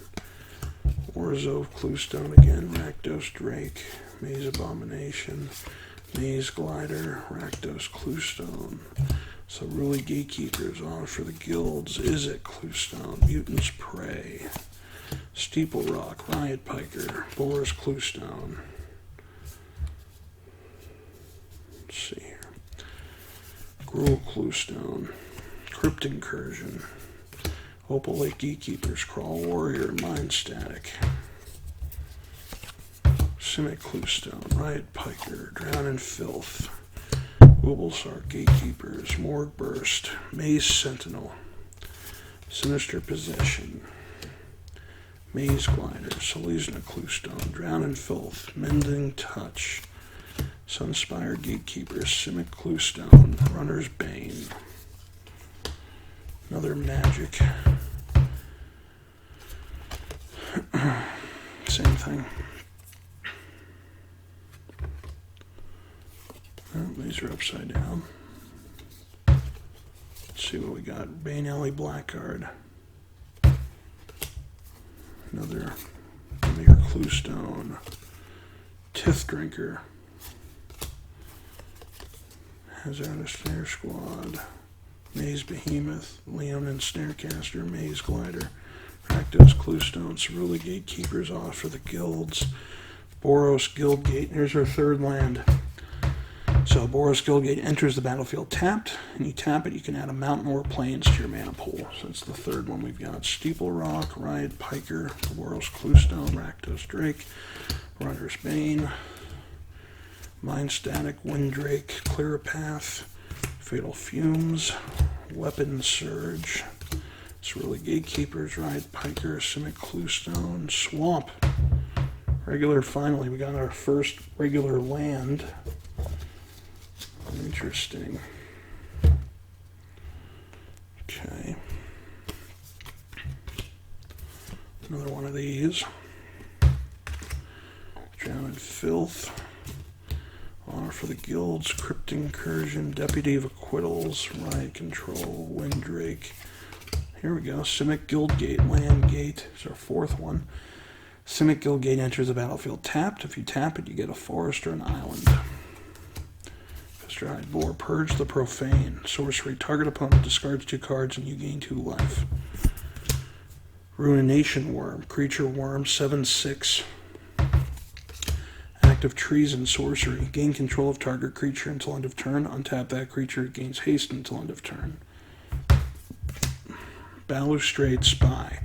Orzhov Cluestone again, Rakdos Drake, Maze Abomination, Maze Glider, Rakdos Cluestone, Ceruli Gatekeepers, On for the Guilds, Izzet Cluestone, Mutant's Prey, Steeple Rock, Riot Piker, Boros Cluestone. Let's see here. Gruul Cluestone, Crypt Incursion, Opalite Gatekeepers, Crawl Warrior, Mind Static, Simic Cluestone, Riot Piker, Drown in Filth, Ubulsar Gatekeepers, Morgue Burst, Maze Sentinel, Sinister Possession, Maze Glider, Selesnya Cluestone, Drown in Filth, Mending Touch, Sunspire Gatekeepers, Simic Cluestone, Runner's Bane, another magic, same thing. Oh, these are upside down. Let's see what we got. Bane Alley Blackguard. Another Dimir Cluestone. Tith Drinker. Hazardous Snare Squad. Maze Behemoth. Leonin Snarecaster. Maze Glider. Rakdos Cluestone. Cerulean Gatekeepers off for the guilds. Boros Guildgate. Here's our third land. So Boros Guildgate enters the battlefield tapped, and you tap it, you can add a mountain or plains to your mana pool. So it's the third one we've got. Steeple Rock, Riot Piker, Boros Cluestone, Rakdos Drake, Runner's Bane, Mind Static, Windrake, Clear a Path, Fatal Fumes, Weapon Surge, Cerulean Gatekeepers, Riot Piker, Simic Cluestone, Swamp. Regular, finally, we got our first regular land. Interesting. Okay. Another one of these. Drowned Filth. Honor for the Guilds. Crypt Incursion. Deputy of Acquittals. Riot Control. Windrake. Here we go. Simic Guildgate. Land Gate is our fourth one. Simic Guildgate enters the battlefield tapped. If you tap it, you get a forest or an island. Stride Boar, Purge the Profane. Sorcery, target opponent discards 2 cards and you gain 2 life. Ruination Worm, creature worm, 7/6. Active Treason, sorcery. Gain control of target creature until end of turn. Untap that creature, it gains haste until end of turn. Balustrade Spy,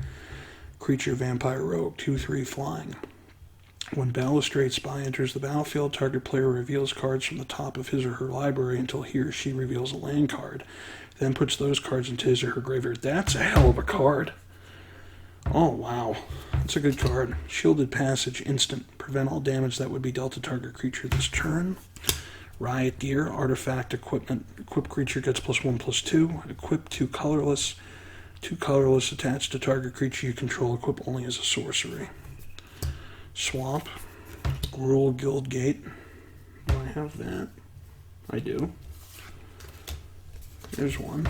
creature vampire rogue, 2/3 flying. When Balustrade Spy enters the battlefield, target player reveals cards from the top of his or her library until he or she reveals a land card. Then puts those cards into his or her graveyard. That's a hell of a card. Oh, wow. That's a good card. Shielded Passage, instant. Prevent all damage that would be dealt to target creature this turn. Riot Gear, artifact equipment. Equipped creature gets +1/+2. Equip 2 colorless. 2 colorless attached to target creature you control. Equip only as a sorcery. Swamp, Gruul Guildgate. Do I have that? I do. Here's one.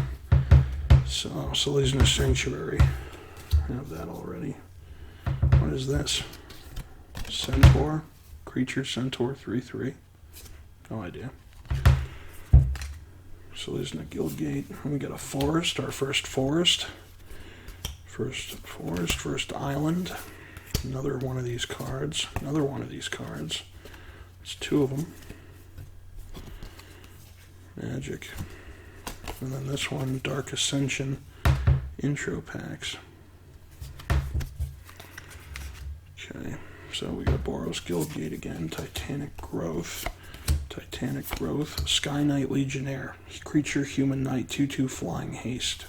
Selesnya Sanctuary. I have that already. What is this? Centaur. Creature Centaur 3/3. No idea. Selesnya Guildgate. And we got a forest, our first forest. First forest, first island. Another one of these cards. Another one of these cards. It's 2 of them. Magic. And then this one, Dark Ascension intro packs. Okay, so we got Boros Guildgate again. Titanic Growth. Titanic Growth. Sky Knight Legionnaire. Creature, Human Knight, 2/2 flying haste.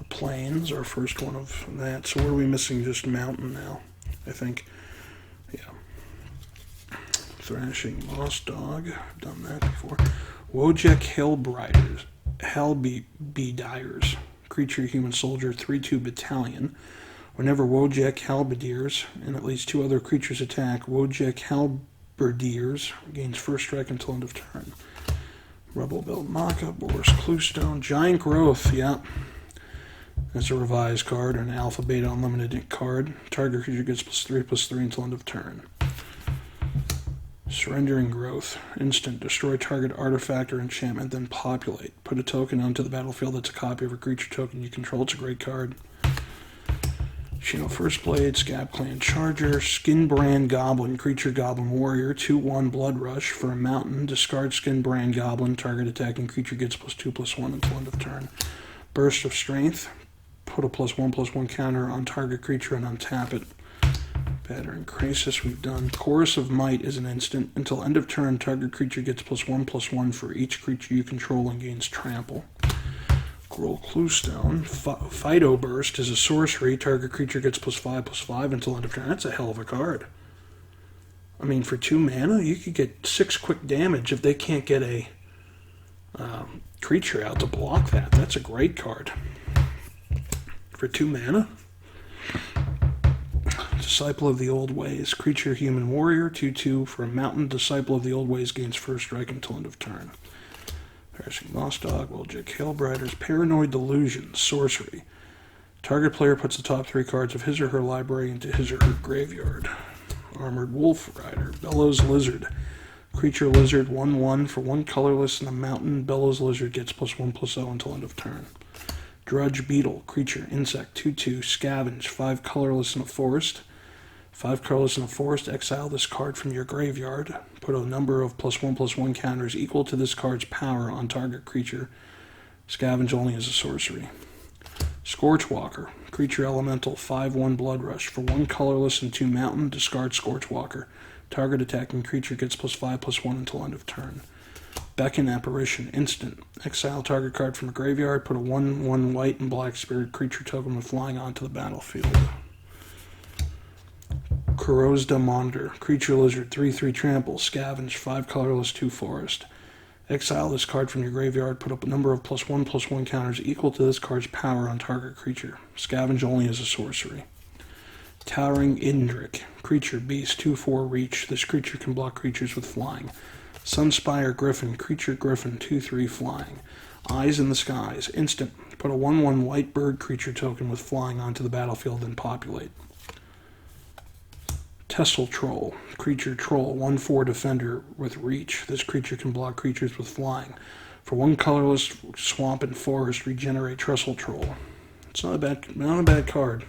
Plains, our first one of that. So what are we missing? Just mountain now, I think. Yeah. Thrashing Moss Dog. I've done that before. Wojek Hellbriders. Hellbedyers. Creature, Human Soldier, 3/2 Battalion. Whenever Wojek Halberdiers and at least 2 other creatures attack, Wojek Halberdiers gains first strike until end of turn. Rebel Belt Maka, Boros Cluestone, Giant Growth, yeah. That's a revised card, an Alpha Beta Unlimited card. Target creature gets +3/+3 until end of turn. Surrendering Growth. Instant. Destroy target artifact or enchantment, then populate. Put a token onto the battlefield that's a copy of a creature token you control. It's a great card. Shino First Blade, Scab Clan Charger, Skinbrand Goblin, Creature Goblin Warrior, 2/1 Blood Rush. For a mountain, discard Skinbrand Goblin. Target attacking creature gets +2/+1 until end of turn. Burst of Strength. Put a +1/+1 counter on target creature and untap it. Pattern Crisis we've done. Chorus of Might is an instant. Until end of turn, target creature gets +1/+1 for each creature you control and gains trample. Gruul Cluestone. Fido Burst is a sorcery. Target creature gets +5/+5 until end of turn. That's a hell of a card. I mean, for 2 mana, you could get 6 quick damage if they can't get a creature out to block that. That's a great card. For 2 mana. Disciple of the Old Ways. Creature, Human Warrior, 2/2 for a mountain. Disciple of the Old Ways gains first strike until end of turn. Perishing Moss Dog, Wildjack Hailbriders, Paranoid Delusion, Sorcery. Target player puts the top 3 cards of his or her library into his or her graveyard. Armored Wolf Rider, Bellows Lizard. Creature Lizard, 1/1 for 1 colorless in a mountain. Bellows Lizard gets +1/+0 until end of turn. Drudge Beetle, creature, insect, 2/2, scavenge, 5 colorless in a forest. 5 colorless in a forest, exile this card from your graveyard. Put a number of +1/+1 counters equal to this card's power on target creature. Scavenge only as a sorcery. Scorchwalker, creature elemental, 5/1 blood rush. For 1 colorless and 2 mountain, discard Scorchwalker. Target attacking creature gets +5/+1 until end of turn. Beckon Apparition, instant. Exile target card from a graveyard. Put a 1/1 white and black spirit creature token with flying onto the battlefield. Corozda Monitor, creature lizard, 3/3 trample, scavenge, 5 colorless, 2 forest. Exile this card from your graveyard, put up a number of +1/+1 counters equal to this card's power on target creature. Scavenge only as a sorcery. Towering Indrik, creature, beast, 2/4 reach. This creature can block creatures with flying. Sunspire Griffin, creature griffin, 2/3 flying. Eyes in the Skies, instant. Put a 1/1 white bird creature token with flying onto the battlefield and populate. Tessel Troll, creature troll, 1/4 defender with reach. This creature can block creatures with flying. For 1 colorless swamp and forest, regenerate Trestle Troll. It's not a bad card.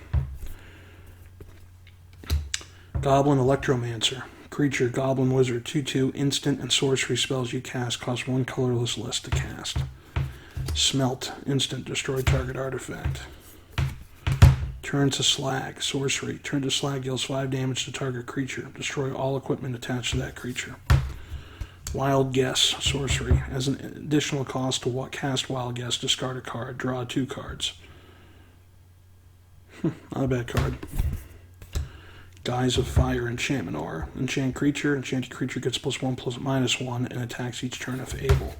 Goblin Electromancer, creature, goblin wizard, 2/2, instant and sorcery spells you cast cost 1 colorless less to cast. Smelt, instant, destroy target artifact. Turn to Slag, sorcery. Turn to Slag deals 5 damage to target creature. Destroy all equipment attached to that creature. Wild Guess, sorcery. As an additional cost to cast Wild Guess, discard a card. Draw 2 cards. Not a bad card. Guise of Fire, enchantment aura. Enchant creature. Enchanted creature gets +1/+1 and attacks each turn if able.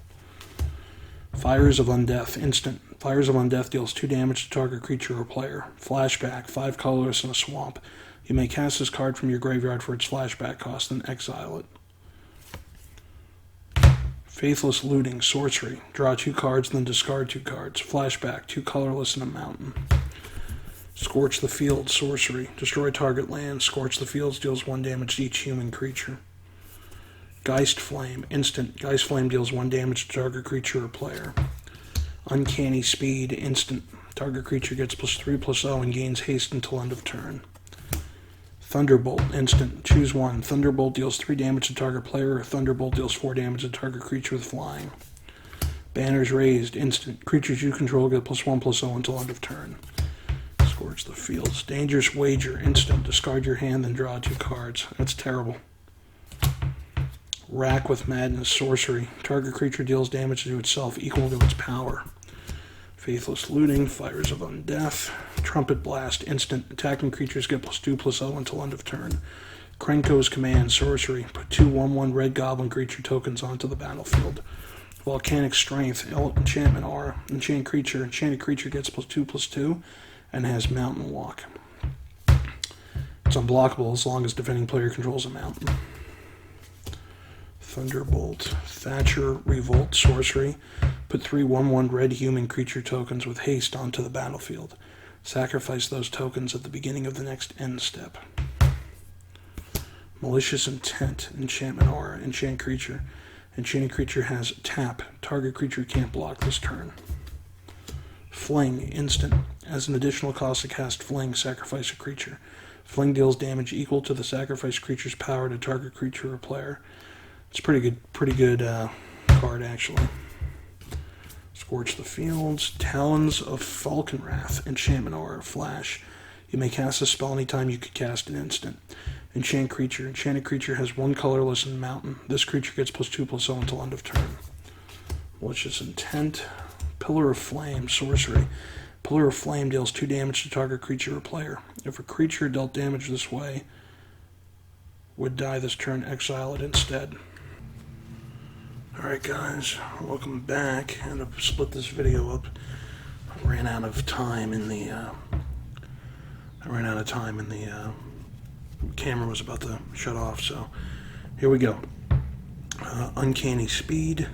Fires of Undeath, instant. Fires of Undeath deals 2 damage to target creature or player. Flashback, 5 colorless in a swamp. You may cast this card from your graveyard for its flashback cost and exile it. Faithless Looting, sorcery. Draw 2 cards, then discard 2 cards. Flashback, 2 colorless in a mountain. Scorch the Field, sorcery. Destroy target land. Scorch the Fields deals 1 damage to each human creature. Geist Flame, instant. Geist Flame deals 1 damage to target creature or player. Uncanny Speed, instant. Target creature gets +3/+0 and gains haste until end of turn. Thunderbolt, instant. Choose 1. Thunderbolt deals 3 damage to target player, or Thunderbolt deals 4 damage to target creature with flying. Banners Raised, instant. Creatures you control get +1/+0 until end of turn. Scorch the Fields. Dangerous Wager, instant. Discard your hand, then draw 2 cards. That's terrible. Rack with Madness, sorcery. Target creature deals damage to itself equal to its power. Faithless Looting, Fires of Undeath. Trumpet Blast, instant. Attacking creatures get +2/+0 until end of turn. Krenko's Command, sorcery. Put 2 1/1 red goblin creature tokens onto the battlefield. Volcanic Strength, enchantment aura. Enchant creature. Enchanted creature gets +2/+2 and has mountain walk. It's unblockable as long as defending player controls a mountain. Thunderbolt, Thatcher Revolt, sorcery. Put 3 1/1 red human creature tokens with haste onto the battlefield. Sacrifice those tokens at the beginning of the next end step. Malicious Intent, enchantment aura. Enchant creature. Enchanted creature has tap. Target creature can't block this turn. Fling, instant. As an additional cost to cast Fling, sacrifice a creature. Fling deals damage equal to the sacrificed creature's power to target creature or player. It's pretty good card actually. Scorch the Fields, Talons of Falconwrath, enchantment aura, flash. You may cast a spell anytime you could cast an instant. Enchant creature. Enchanted creature has 1 colorless in mountain. This creature gets +2/+0 until end of turn. Malicious Intent, Pillar of Flame, sorcery. Pillar of Flame deals 2 damage to target creature or player. If a creature dealt damage this way would die this turn, exile it instead. Alright guys, welcome back. I'm going to split this video up. I ran out of time in the camera was about to shut off, so here we go. Uncanny Speed,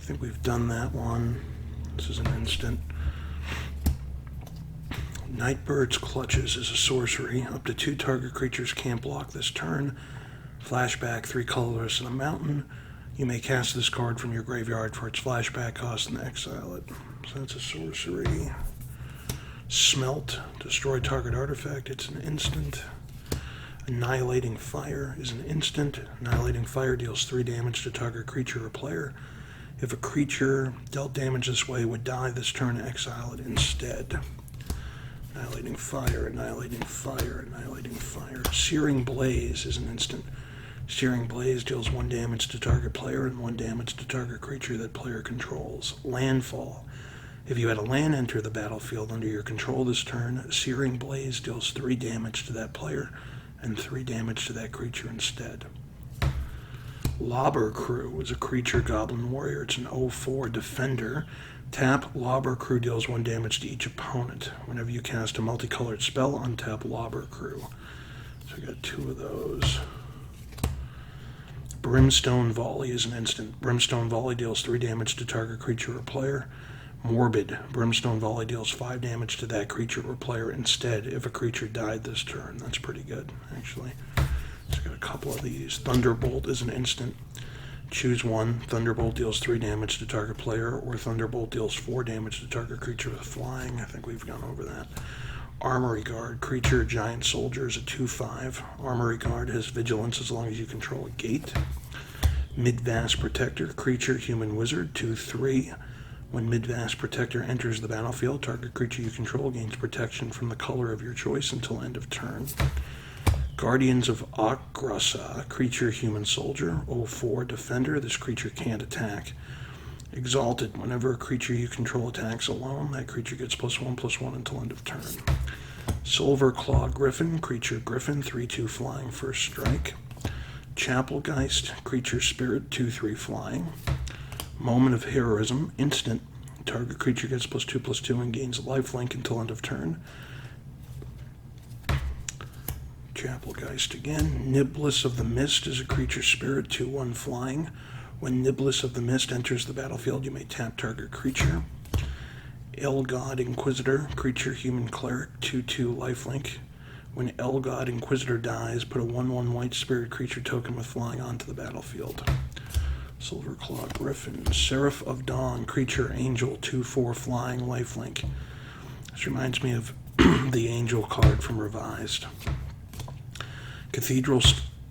think we've done that one. This is an instant. Nightbird's Clutches is a sorcery. Up to 2 target creatures can't block this turn. Flashback, 3 colorless and a mountain. You may cast this card from your graveyard for its flashback cost and exile it. So that's a sorcery. Smelt, destroy target artifact. It's an instant. Annihilating Fire is an instant. Annihilating Fire deals 3 damage to target creature or player. If a creature dealt damage this way would die this turn, exile it instead. Annihilating Fire, Annihilating Fire, Annihilating Fire. Searing Blaze is an instant. Searing Blaze deals 1 damage to target player and 1 damage to target creature that player controls. Landfall. If you had a land enter the battlefield under your control this turn, Searing Blaze deals 3 damage to that player and 3 damage to that creature instead. Lobber Crew is a creature goblin warrior. It's an 0/4 defender. Tap, Lobber Crew deals 1 damage to each opponent. Whenever you cast a multicolored spell, untap Lobber Crew. So we got 2 of those. Brimstone Volley is an instant. Brimstone Volley deals 3 damage to target creature or player. Morbid. Brimstone Volley deals 5 damage to that creature or player instead if a creature died this turn. That's pretty good, actually. So I got a couple of these. Thunderbolt is an instant. Choose one. Thunderbolt deals 3 damage to target player, or Thunderbolt deals 4 damage to target creature with flying. I think we've gone over that. Armory Guard. Creature, giant soldier is a 2/5. Armory Guard has vigilance as long as you control a gate. Midvast Protector. Creature, human wizard, 2/3. When Midvast Protector enters the battlefield, target creature you control gains protection from the color of your choice until end of turn. Guardians of Akrasa, creature, human soldier, 0/4 defender. This creature can't attack. Exalted, whenever a creature you control attacks alone, that creature gets +1/+1 until end of turn. Silverclaw Griffin, creature griffin, 3/2 flying, first strike. Chapelgeist, creature spirit, 2/3 flying. Moment of Heroism, instant. Target creature gets +2/+2 and gains lifelink until end of turn. Chapelgeist again. Niblis of the Mist is a creature spirit, 2/1 flying. When Niblis of the Mist enters the battlefield, you may tap target creature. Elgod Inquisitor, creature, human cleric, 2/2 lifelink. When Elgod Inquisitor dies, put a 1/1 white spirit creature token with flying onto the battlefield. Silverclaw Griffin. Seraph of Dawn, creature, angel, 2/4 flying, lifelink. This reminds me of the angel card from Revised. Cathedral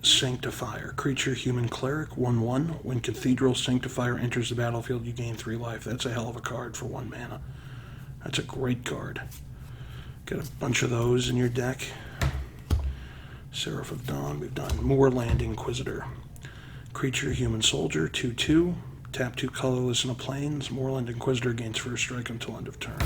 Sanctifier, creature, human cleric, 1/1. When Cathedral Sanctifier enters the battlefield, you gain 3 life. That's a hell of a card for 1 mana. That's a great card. Got a bunch of those in your deck. Seraph of Dawn, we've done. Moorland Inquisitor. Creature, human soldier, 2/2. Tap 2 colorless in a plains. Moorland Inquisitor gains first strike until end of turn.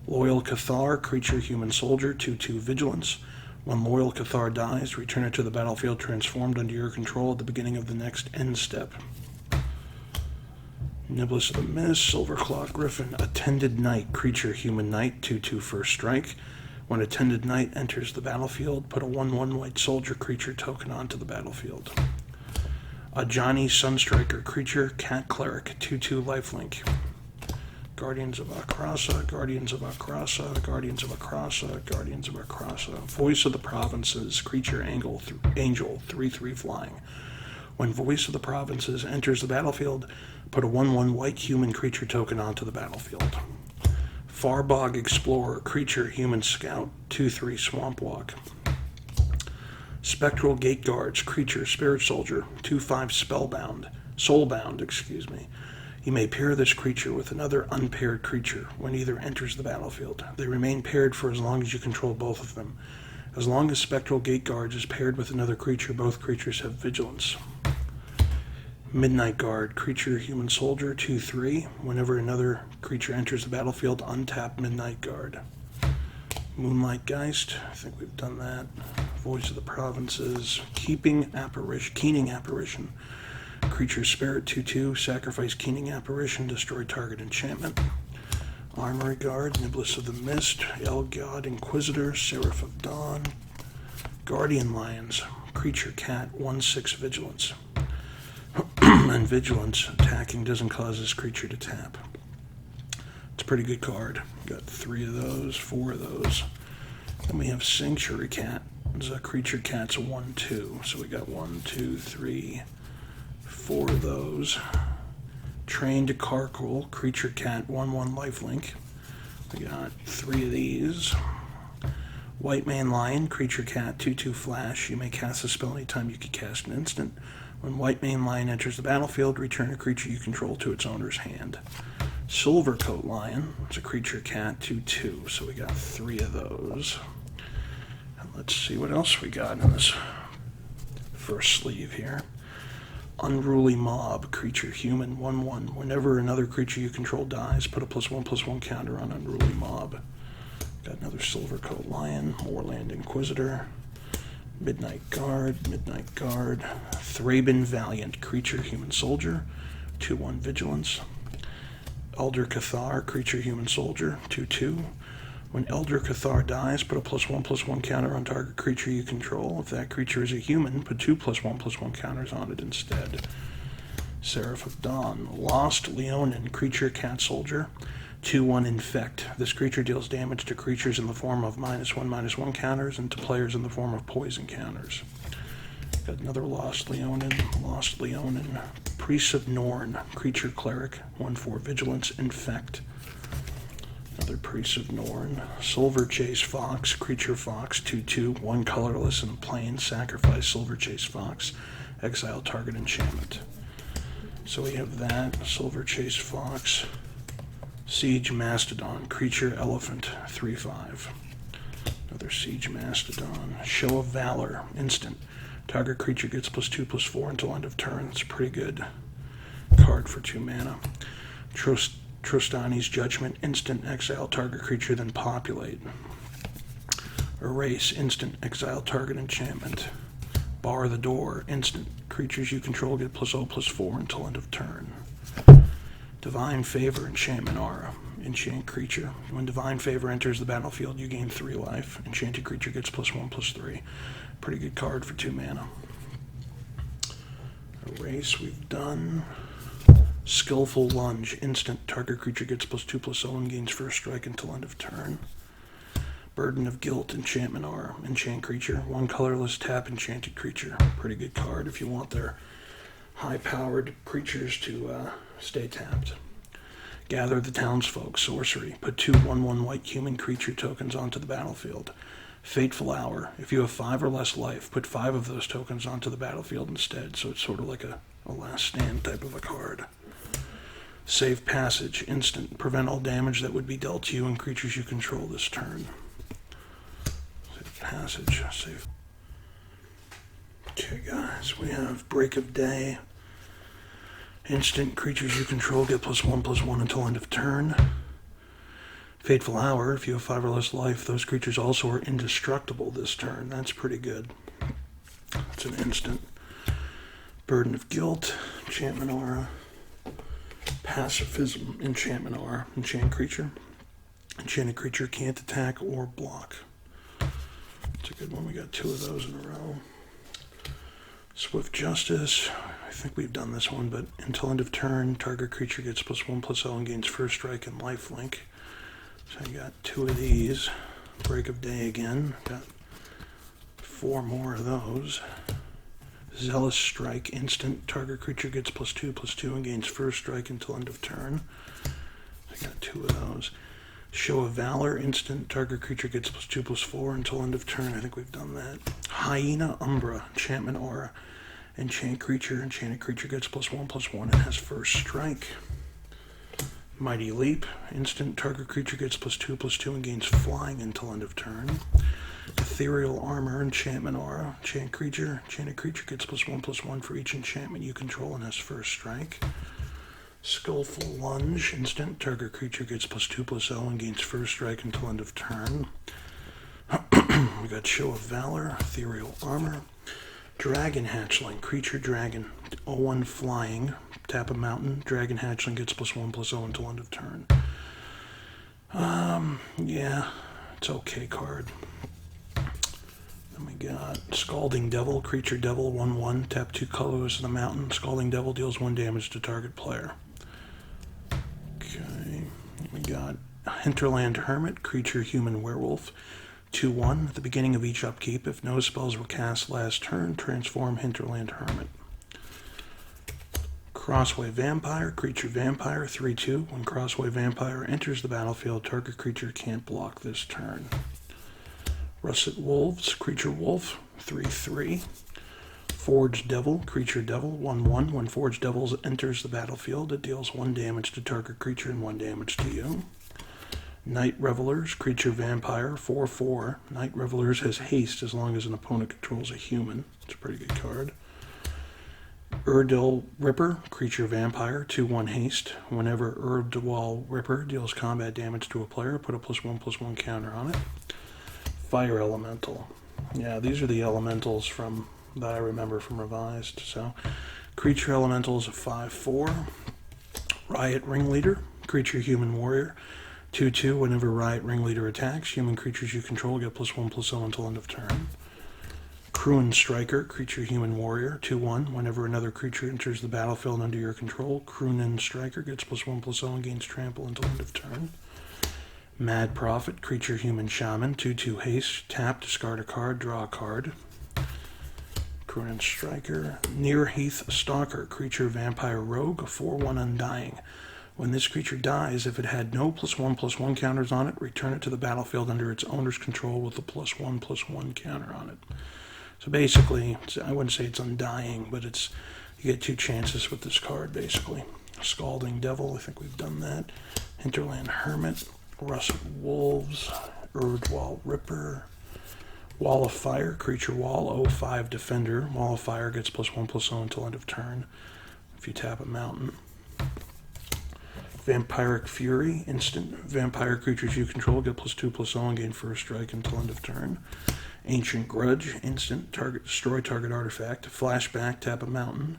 Loyal Cathar, creature, human soldier, 2/2 vigilance. When Loyal Cathar dies, return it to the battlefield transformed under your control at the beginning of the next end step. Niblis of the Mist, Silverclaw Griffin. Attended Knight, creature, human knight, 2/2 first strike. When Attended Knight enters the battlefield, put a 1/1 white soldier creature token onto the battlefield. Ajani Sunstriker, creature, cat cleric, 2/2 lifelink. Guardians of Akrasa, Guardians of Akrasa, Guardians of Akrasa, Guardians of Akrasa. Voice of the Provinces, creature, angel, 3/3 flying. When Voice of the Provinces enters the battlefield, put a 1/1 white human creature token onto the battlefield. Farbog Explorer, creature, human scout, 2/3 swamp walk. Spectral Gate Guards, creature, spirit soldier, 2/5 soulbound. You may pair this creature with another unpaired creature when either enters the battlefield. They remain paired for as long as you control both of them. As long as Spectral Gate Guards is paired with another creature, both creatures have vigilance. Midnight Guard, creature, human soldier, 2/3. Whenever another creature enters the battlefield, untap Midnight Guard. Moonlight Geist, I think we've done that. Voice of the Provinces. Keening Apparition. Creature spirit, 2/2. Sacrifice Keening Apparition. Destroy target enchantment. Armory Guard. Niblis of the Mist. Elgod Inquisitor. Seraph of Dawn. Guardian Lions. Creature cat, 1/6 vigilance. And Vigilance. Attacking doesn't cause this creature to tap. It's a pretty good card. Got 3 of those, 4 of those. Then we have Sanctuary Cat. It's a creature cat's 1/2. So we got 1, 2, 3, 4 of those. Trained Carcool, creature cat 1/1 lifelink. We got 3 of these. White Man Lion, creature cat 2/2 flash. You may cast a spell anytime you can cast an instant. When White Man Lion enters the battlefield, return a creature you control to its owner's hand. Silvercoat Lion, it's a creature cat 2/2. So we got 3 of those. And let's see what else we got in this first sleeve here. Unruly Mob, creature human 1/1. Whenever another creature you control dies, put a +1/+1 counter on Unruly Mob. Got another Silvercoat Lion, Moorland Inquisitor, Midnight Guard, Thraben Valiant, creature human soldier, 2/1 Vigilance. Elder Cathar, creature human soldier, 2/2. When Elder Cathar dies, put a +1/+1 counter on target creature you control. If that creature is a human, put 2 +1/+1 counters on it instead. Seraph of Dawn, Lost Leonin, creature cat soldier, 2/1 Infect. This creature deals damage to creatures in the form of -1/-1 counters and to players in the form of poison counters. Got another Lost Leonin. Priest of Norn, creature cleric, 1/4 Vigilance, Infect. Another Priest of Norn. Silver Chase Fox, creature fox, 2/2, 1 colorless and plain. Sacrifice Silver Chase Fox, exile target enchantment. So we have that, Silver Chase Fox. Siege Mastodon, creature elephant, 3/5. Another Siege Mastodon. Show of Valor, instant. Target creature gets +2/+4 until end of turn. It's a pretty good card for 2 mana. Trostani's Judgment, instant, exile target creature, then populate. Erase, instant, exile target enchantment. Bar the Door, instant, creatures you control get +0/+4 until end of turn. Divine Favor, enchantment aura. Enchant creature. When Divine Favor enters the battlefield, you gain 3 life. Enchanted creature gets +1/+3. Pretty good card for 2 mana. Erase, we've done. Skillful Lunge, instant, target creature gets +2/+0 and gains first strike until end of turn. Burden of Guilt, enchantment aura. Enchant creature, 1 colorless, tap enchanted creature. Pretty good card if you want their high-powered creatures to stay tapped. Gather the Townsfolk, sorcery. Put 2 1/1 white human creature tokens onto the battlefield. Fateful Hour. If you have 5 or less life, put 5 of those tokens onto the battlefield instead, so it's sort of like a last stand type of a card. Save Passage, instant. Prevent all damage that would be dealt to you and creatures you control this turn. Save Passage, save. Okay, guys, we have Break of Day. Instant, creatures you control get +1/+1 until end of turn. Fateful Hour, if you have 5 or less life, those creatures also are indestructible this turn. That's pretty good. It's an instant. Burden of Guilt, enchantment aura. Pacifism, enchantment aura. Enchant creature. Enchanted creature can't attack or block. It's a good one. We got 2 of those in a row. Swift Justice. I think we've done this one, but until end of turn, target creature gets +1/+0 and gains first strike and lifelink. So I got 2 of these. Break of Day again. Got 4 more of those. Zealous Strike, instant. Target creature gets +2/+2 and gains first strike until end of turn. I got 2 of those. Show of Valor, instant. Target creature gets +2/+4 until end of turn. I think we've done that. Hyena Umbra, enchantment aura. Enchant creature. Enchanted creature gets +1/+1 and has first strike. Mighty Leap, instant. Target creature gets +2/+2 and gains flying until end of turn. Ethereal Armor, enchantment aura. Enchant creature. Enchanted creature gets +1/+1 for each enchantment you control and has first strike. Skillful Lunge, instant. Target creature gets +2/+0 and gains first strike until end of turn. We got Show of Valor, Ethereal Armor. Dragon Hatchling, creature dragon, 0/1 flying. Tap a mountain. Dragon Hatchling gets +1/+0 until end of turn. Yeah, it's okay card. Then Then we got Scalding Devil, creature devil, 1/1, tap 2 colorless in the mountain. Scalding Devil deals 1 damage to target player. Okay, we got Hinterland Hermit, creature human werewolf, 2/1. At the beginning of each upkeep, if no spells were cast last turn, transform Hinterland Hermit. Crossway Vampire, creature vampire, 3/2. When Crossway Vampire enters the battlefield, target creature can't block this turn. Russet Wolves, creature wolf, 3/3. Forged Devil, creature devil, 1/1. When Forged Devil enters the battlefield, it deals 1 damage to target creature and 1 damage to you. Night Revelers, creature vampire, 4/4. Night Revelers has haste as long as an opponent controls a human. It's a pretty good card. Urdil Ripper, creature vampire, 2/1 haste. Whenever Urdil Ripper deals combat damage to a player, put a +1/+1 counter on it. Fire Elemental. Yeah, these are the elementals that I remember from Revised. So, creature elemental is a 5/4. Riot Ringleader, creature human warrior, 2/2. Whenever Riot Ringleader attacks, human creatures you control get +1/+0 until end of turn. Cruin Striker, creature human warrior, 2/1. Whenever another creature enters the battlefield under your control, Cruin Striker gets +1/+0 and gains trample until end of turn. Mad Prophet, creature human shaman, 2/2 haste, tap, discard a card, draw a card. Cruin Striker. Nearheath Stalker, creature vampire rogue, 4/1 undying. When this creature dies, if it had no +1/+1 counters on it, return it to the battlefield under its owner's control with a +1/+1 counter on it. So basically, I wouldn't say it's undying, but you get 2 chances with this card, basically. Scalding Devil, I think we've done that. Hinterland Hermit, Russet Wolves, Urdwall Ripper, Wall of Fire, creature wall, 0/5 defender. Wall of Fire gets +1/+0 until end of turn if you tap a mountain. Vampiric Fury, instant. Vampire creatures you control get +2/+0 and gain first strike until end of turn. Ancient Grudge, instant. Destroy target artifact. Flashback, tap a mountain.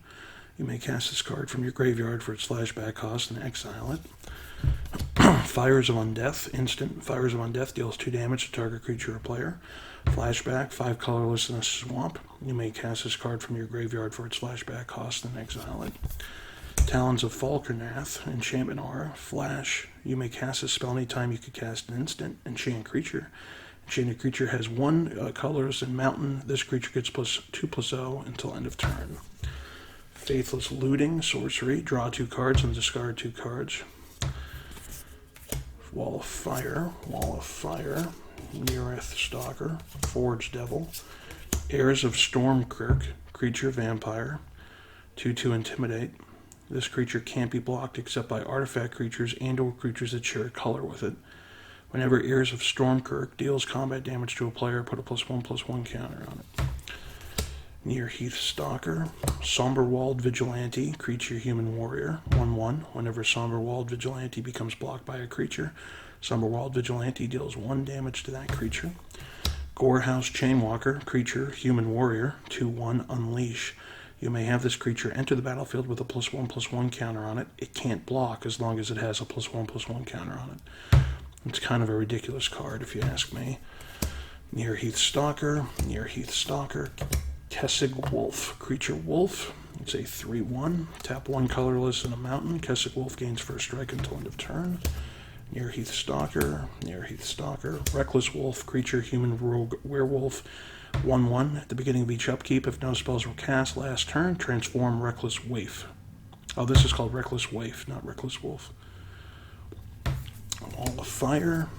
You may cast this card from your graveyard for its flashback cost and exile it. Fires of Undeath, instant. Fires of Undeath deals 2 damage to target creature or player. Flashback, 5 colorless in a swamp. You may cast this card from your graveyard for its flashback cost and exile it. Talons of Falkernath, enchantment aura. Flash, you may cast this spell anytime you could cast an instant. Enchant creature. Enchanted creature has 1 colorless in mountain. This creature gets +2/+0 until end of turn. Faithless Looting, sorcery. Draw 2 cards and discard 2 cards. Wall of Fire. Neareth Stalker. Forged Devil. Heirs of Stormkirk, creature vampire, 2/2 intimidate. This creature can't be blocked except by artifact creatures and/or creatures that share a color with it. Whenever Heirs of Stormkirk deals combat damage to a player, put a +1/+1 counter on it. Nearheath Stalker, Somberwald Vigilante, creature human warrior, 1/1. Whenever Somberwald Vigilante becomes blocked by a creature, Somberwald Vigilante deals 1 damage to that creature. Gorehouse Chainwalker, creature human warrior, 2/1 unleash. You may have this creature enter the battlefield with a +1/+1 counter on it. It can't block as long as it has a +1/+1 counter on it. It's kind of a ridiculous card if you ask me. Nearheath Stalker, Kessig Wolf, creature wolf. It's a 3/1. Tap 1 colorless in a mountain. Kessig Wolf gains first strike until end of turn. Nearheath Stalker. Reckless Wolf, creature human rogue werewolf, 1/1. At the beginning of each upkeep, if no spells were cast last turn, transform Reckless Waif. Oh, this is called Reckless Waif, not Reckless Wolf. Wall of Fire.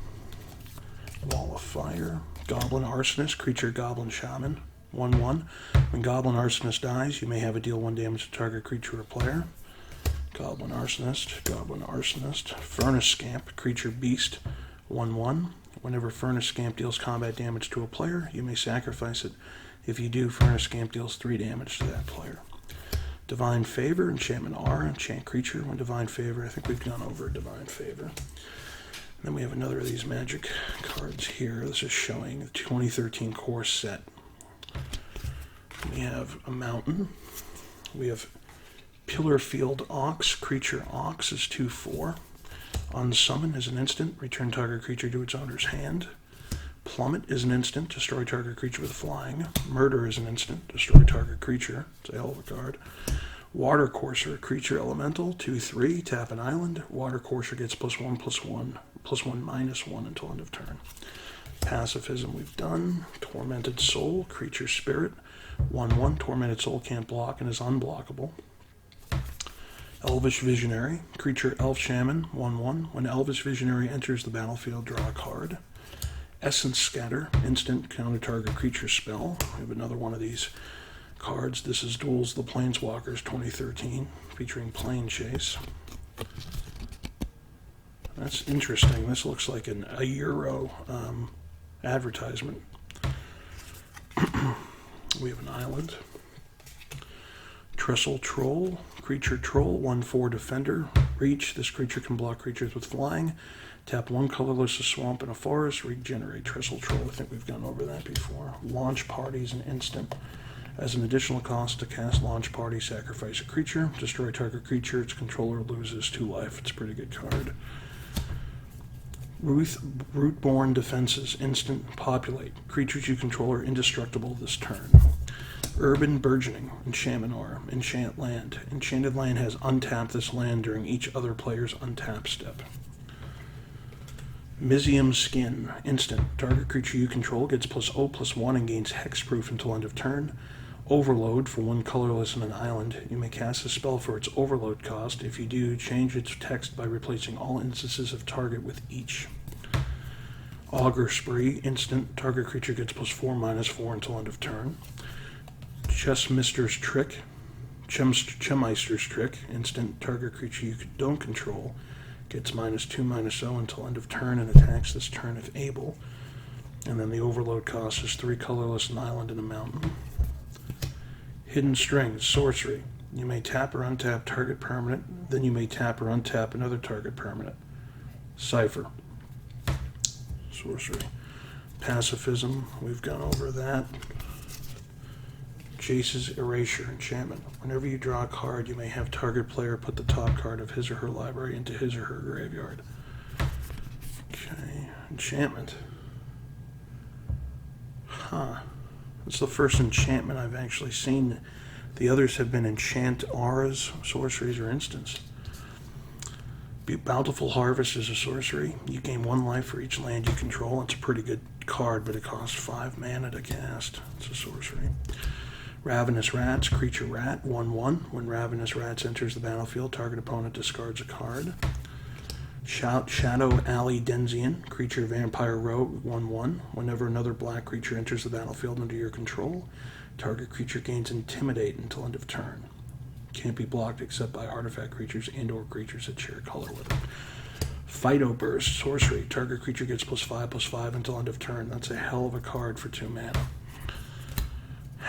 Goblin Arsonist, creature goblin shaman, 1/1. When Goblin Arsonist dies, you may have it deal 1 damage to target creature or player. Goblin Arsonist. Furnace Scamp, creature beast, 1/1. Whenever Furnace Scamp deals combat damage to a player, you may sacrifice it. If you do, Furnace Scamp deals 3 damage to that player. Divine Favor, enchantment aura, enchant creature. When Divine Favor, I think we've gone over Divine Favor. Then we have another of these magic cards here. This is showing the 2013 core set. We have a mountain. We have Pillarfield Ox. Creature Ox is 2/4. On summon as an instant, return target creature to its owner's hand. Plummet is an instant, destroy target creature with flying. Murder is an instant, destroy target creature. It's a hell of a card. Water Courser, creature elemental, 2/3, tap an island. Water Courser gets +1/+1, +1/-1 until end of turn. Pacifism we've done. Tormented Soul, creature spirit, 1/1. Tormented Soul can't block and is unblockable. Elvish Visionary, creature elf shaman, 1/1. When Elvish Visionary enters the battlefield, draw a card. Essence Scatter, instant, counter target creature spell. We have another one of these cards. This is Duels of the Planeswalkers 2013, featuring Plane Chase. That's interesting. This looks like a Euro advertisement. We have an island. Trestle Troll, creature troll, 1/4 defender. Reach, this creature can block creatures with flying. Tap one colorless, a swamp, and a forest. Regenerate Trestle Troll. I think we've gone over that before. Launch Party is an instant. As an additional cost to cast Launch Party, sacrifice a creature. Destroy target creature. Its controller loses 2 life. It's a pretty good card. Rootborn Defenses, instant, populate. Creatures you control are indestructible this turn. Urban Burgeoning, Enchantment Aura, enchant land. Enchanted land has untapped this land during each other player's untap step. Mizium Skin, instant. Target creature you control gets +0/+1 and gains hexproof until end of turn. Overload, for 1 colorless and an island. You may cast a spell for its overload cost. If you do, change its text by replacing all instances of target with each. Augur Spree, instant. Target creature gets +4/-4 until end of turn. Chemeister's Trick, instant. Target creature you don't control gets -2/-0 until end of turn and attacks this turn if able. And then the overload cost is 3 colorless, an island, and a mountain. Hidden Strings, sorcery. You may tap or untap target permanent, then you may tap or untap another target permanent. Cipher, sorcery. Pacifism, we've gone over that. Jace's Erasure, enchantment. Whenever you draw a card, you may have target player put the top card of his or her library into his or her graveyard. Okay, enchantment. It's the first enchantment I've actually seen. The others have been enchant auras, sorceries, or instants. Bountiful Harvest is a sorcery. You gain 1 life for each land you control. It's a pretty good card, but it costs 5 mana to cast. It's a sorcery. Ravenous Rats, creature rat, 1/1. When Ravenous Rats enters the battlefield, target opponent discards a card. Shadow Alley Denzian, creature vampire rogue, 1/1. Whenever another black creature enters the battlefield under your control, target creature gains Intimidate until end of turn. Can't be blocked except by artifact creatures and/or creatures that share color with it. Phyto Burst, sorcery. Target creature gets +5/+5 until end of turn. That's a hell of a card for 2 mana.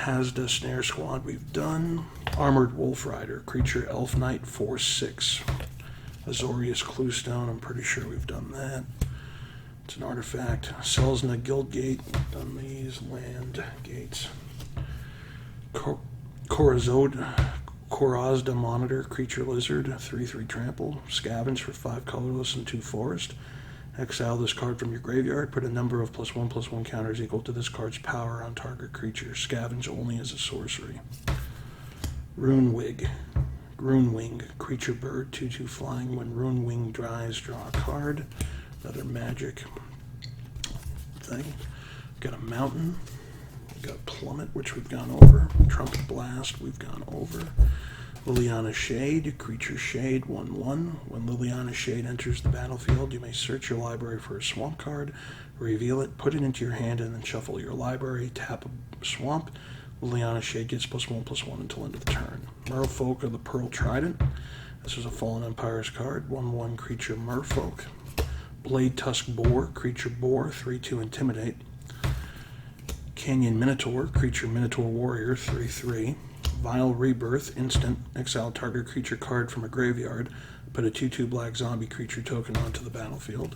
Hazda Snare Squad we've done. Armored Wolf Rider, creature elf knight, 4/6. Azorius Cluestone, I'm pretty sure we've done that. It's an artifact. Selzna Guildgate, we've done these. Land Gates. Corazda Monitor, creature lizard, 3/3 trample. Scavenge for 5 colorless and 2 forest. Exile this card from your graveyard. Put a number of +1/+1 counters equal to this card's power on target creature. Scavenge only as a sorcery. Runewing, creature bird, 2/2 flying. When Runewing dries, draw a card. Another magic thing. Got a mountain. We've got Plummet, which we've gone over. Trumpet Blast, we've gone over. Liliana Shade, creature shade, 1/1. When Liliana Shade enters the battlefield, you may search your library for a swamp card, reveal it, put it into your hand, and then shuffle your library, tap a swamp. Liliana Shade gets +1/+1 until end of the turn. Merfolk of the Pearl Trident. This is a Fallen Empires card, 1/1 creature Merfolk. Blade Tusk Boar, creature boar, 3/2 intimidate. Canyon Minotaur, creature Minotaur warrior, 3/3. Vile Rebirth, instant, exile target creature card from a graveyard, put a 2/2 black zombie creature token onto the battlefield.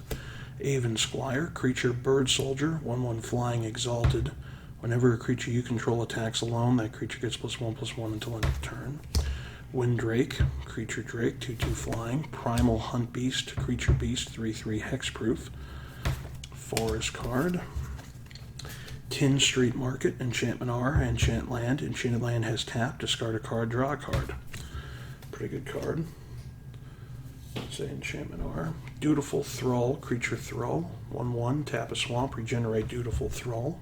Aven Squire, creature bird soldier, 1/1 flying exalted. Whenever a creature you control attacks alone, that creature gets +1/+1 until end of turn. Windrake, creature drake, 2/2 flying. Primal Hunt Beast, creature beast, 3/3 hexproof. Forest card. Tin Street Market, Enchantment Aura, Enchant Land. Enchanted land has tap, discard a card, draw a card. Pretty good card. Let's say Enchantment Aura. Dutiful Thrall, creature Thrall. 1/1, tap a swamp, regenerate Dutiful Thrall.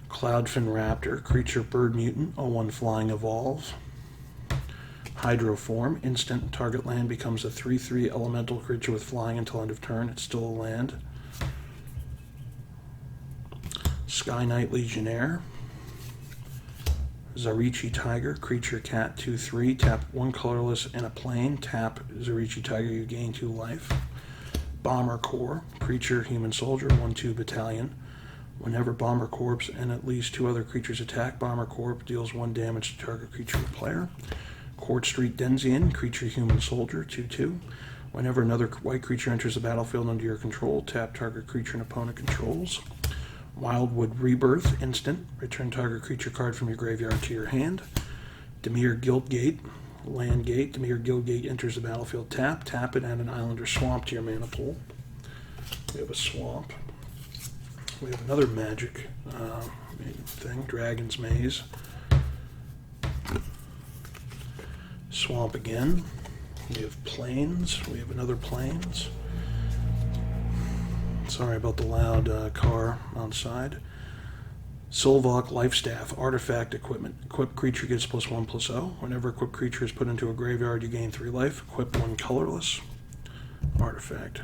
Cloudfin Raptor, creature bird mutant, 0/1 flying, evolve. Hydroform, instant, target land becomes a 3/3 elemental creature with flying until end of turn. It's still a land. Sky Knight Legionnaire. Zarichi Tiger, creature cat, 2/3, tap 1 colorless and a plane, tap Zarichi Tiger, you gain 2 life. Bomber Corps, creature human soldier, 1/2 battalion. Whenever Bomber Corps and at least 2 other creatures attack, Bomber Corps deals 1 damage to target creature or player. Court Street Denzian, creature human soldier, 2/2. Whenever another white creature enters the battlefield under your control, tap target creature and opponent controls. Wildwood Rebirth, instant, return target creature card from your graveyard to your hand. Dimir Guildgate, land gate. Dimir Guildgate enters the battlefield, tap it, add an island or swamp to your mana pool. We have a swamp. We have another magic thing, Dragon's Maze. Swamp again. We have plains. We have another plains. Sorry about the loud car outside. Solvok Lifestaff, artifact equipment. Equipped creature gets +1/+0. Whenever equipped creature is put into a graveyard, you gain 3 life. Equip 1 colorless. Artifact.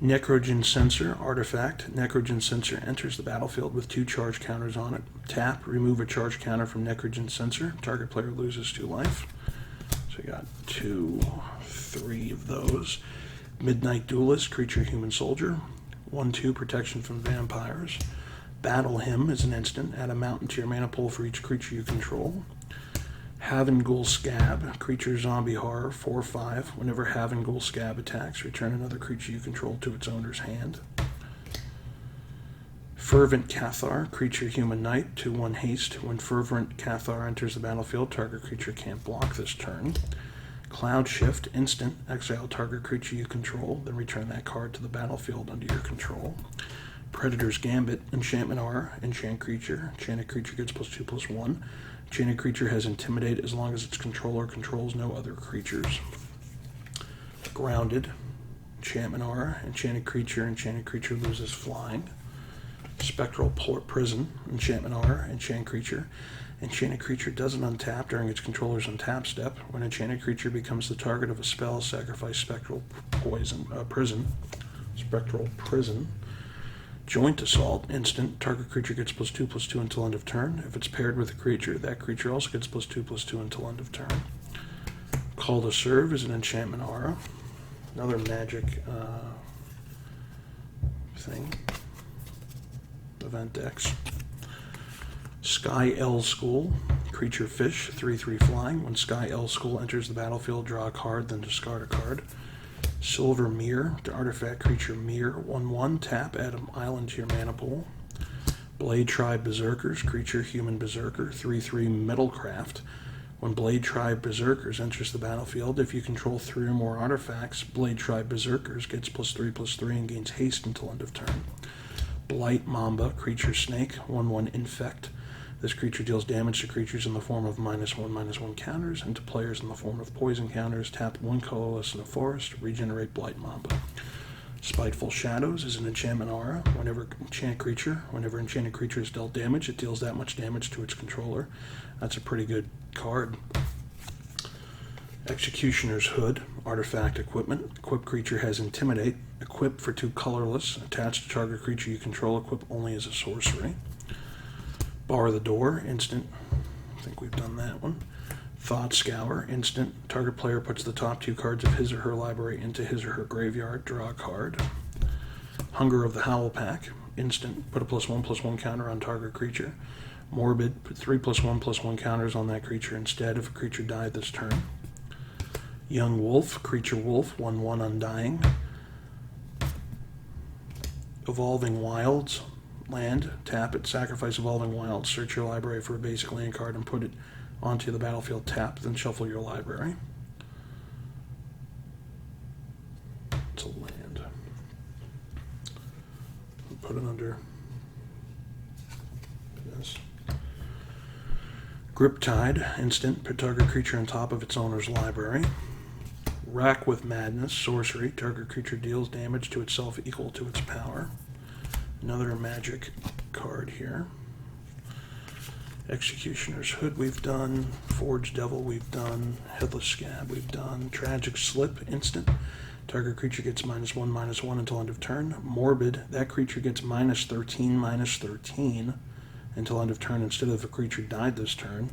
Necrogen Sensor, artifact. Necrogen Sensor enters the battlefield with 2 charge counters on it. Tap, remove a charge counter from Necrogen Sensor. Target player loses 2 life. So we got 2, 3 of those. Midnight Duelist, creature human soldier. 1/2 protection from vampires. Battle Hymn is an instant. Add a mountain to your mana pool for each creature you control. Havengul Scab, creature zombie horror, 4/5. Whenever Havengul Scab attacks, return another creature you control to its owner's hand. Fervent Cathar, creature human knight, 2/1 haste. When Fervent Cathar enters the battlefield, target creature can't block this turn. Cloud Shift, instant, exile target creature you control, then return that card to the battlefield under your control. Predator's Gambit, Enchantment Aura, enchant creature. Enchanted creature gets +2/+1. Enchanted creature has Intimidate as long as its controller controls no other creatures. Grounded, Enchantment Aura, enchanted creature loses flying. Spectral Prison, Enchantment Aura, enchant creature. Enchanted creature doesn't untap during its controller's untap step. When enchanted creature becomes the target of a spell, sacrifice Spectral Prison. Joint Assault, instant. Target creature gets +2/+2 until end of turn. If it's paired with a creature, that creature also gets +2/+2 until end of turn. Call to Serve is an Enchantment Aura. Another magic thing. Event decks. Sky L School, creature fish, 3/3 flying. When Sky L School enters the battlefield, draw a card, then discard a card. Silver Mirror, the artifact creature Mirror, 1/1, tap, add an island to your mana pool. Blade Tribe Berserkers, creature human berserker, 3/3 Metalcraft. When Blade Tribe Berserkers enters the battlefield, if you control 3 or more artifacts, Blade Tribe Berserkers gets +3/+3 and gains haste until end of turn. Blight Mamba, creature snake, 1/1 infect. This creature deals damage to creatures in the form of -1/-1 counters and to players in the form of poison counters. Tap 1 colorless in a forest, regenerate Blight Mamba. Spiteful Shadows is an enchantment aura. Whenever enchanted creature is dealt damage, it deals that much damage to its controller. That's a pretty good card. Executioner's Hood, artifact equipment. Equipped creature has Intimidate. Equip for 2 colorless. Attached to target creature you control. Equip only as a sorcery. Bar the Door, instant. I think we've done that one. Thought Scour, instant. Target player puts the top 2 cards of his or her library into his or her graveyard. Draw a card. Hunger of the Howl Pack, instant. Put a +1/+1 counter on target creature. Morbid, put 3 +1/+1 counters on that creature instead if a creature died this turn. Young Wolf, creature wolf, 1/1 undying. Evolving Wilds, land, tap it, sacrifice Evolving Wilds, search your library for a basic land card and put it onto the battlefield, tap, then shuffle your library. It's a land. Put it under Griptide, instant, put target creature on top of its owner's library. Rack with Madness, sorcery, target creature deals damage to itself equal to its power. Another magic card here. Executioner's Hood we've done, Forged Devil we've done, Headless Scab we've done, Tragic Slip, instant. Target creature gets -1/-1 until end of turn. Morbid, that creature gets -13/-13 until end of turn instead of if a creature died this turn.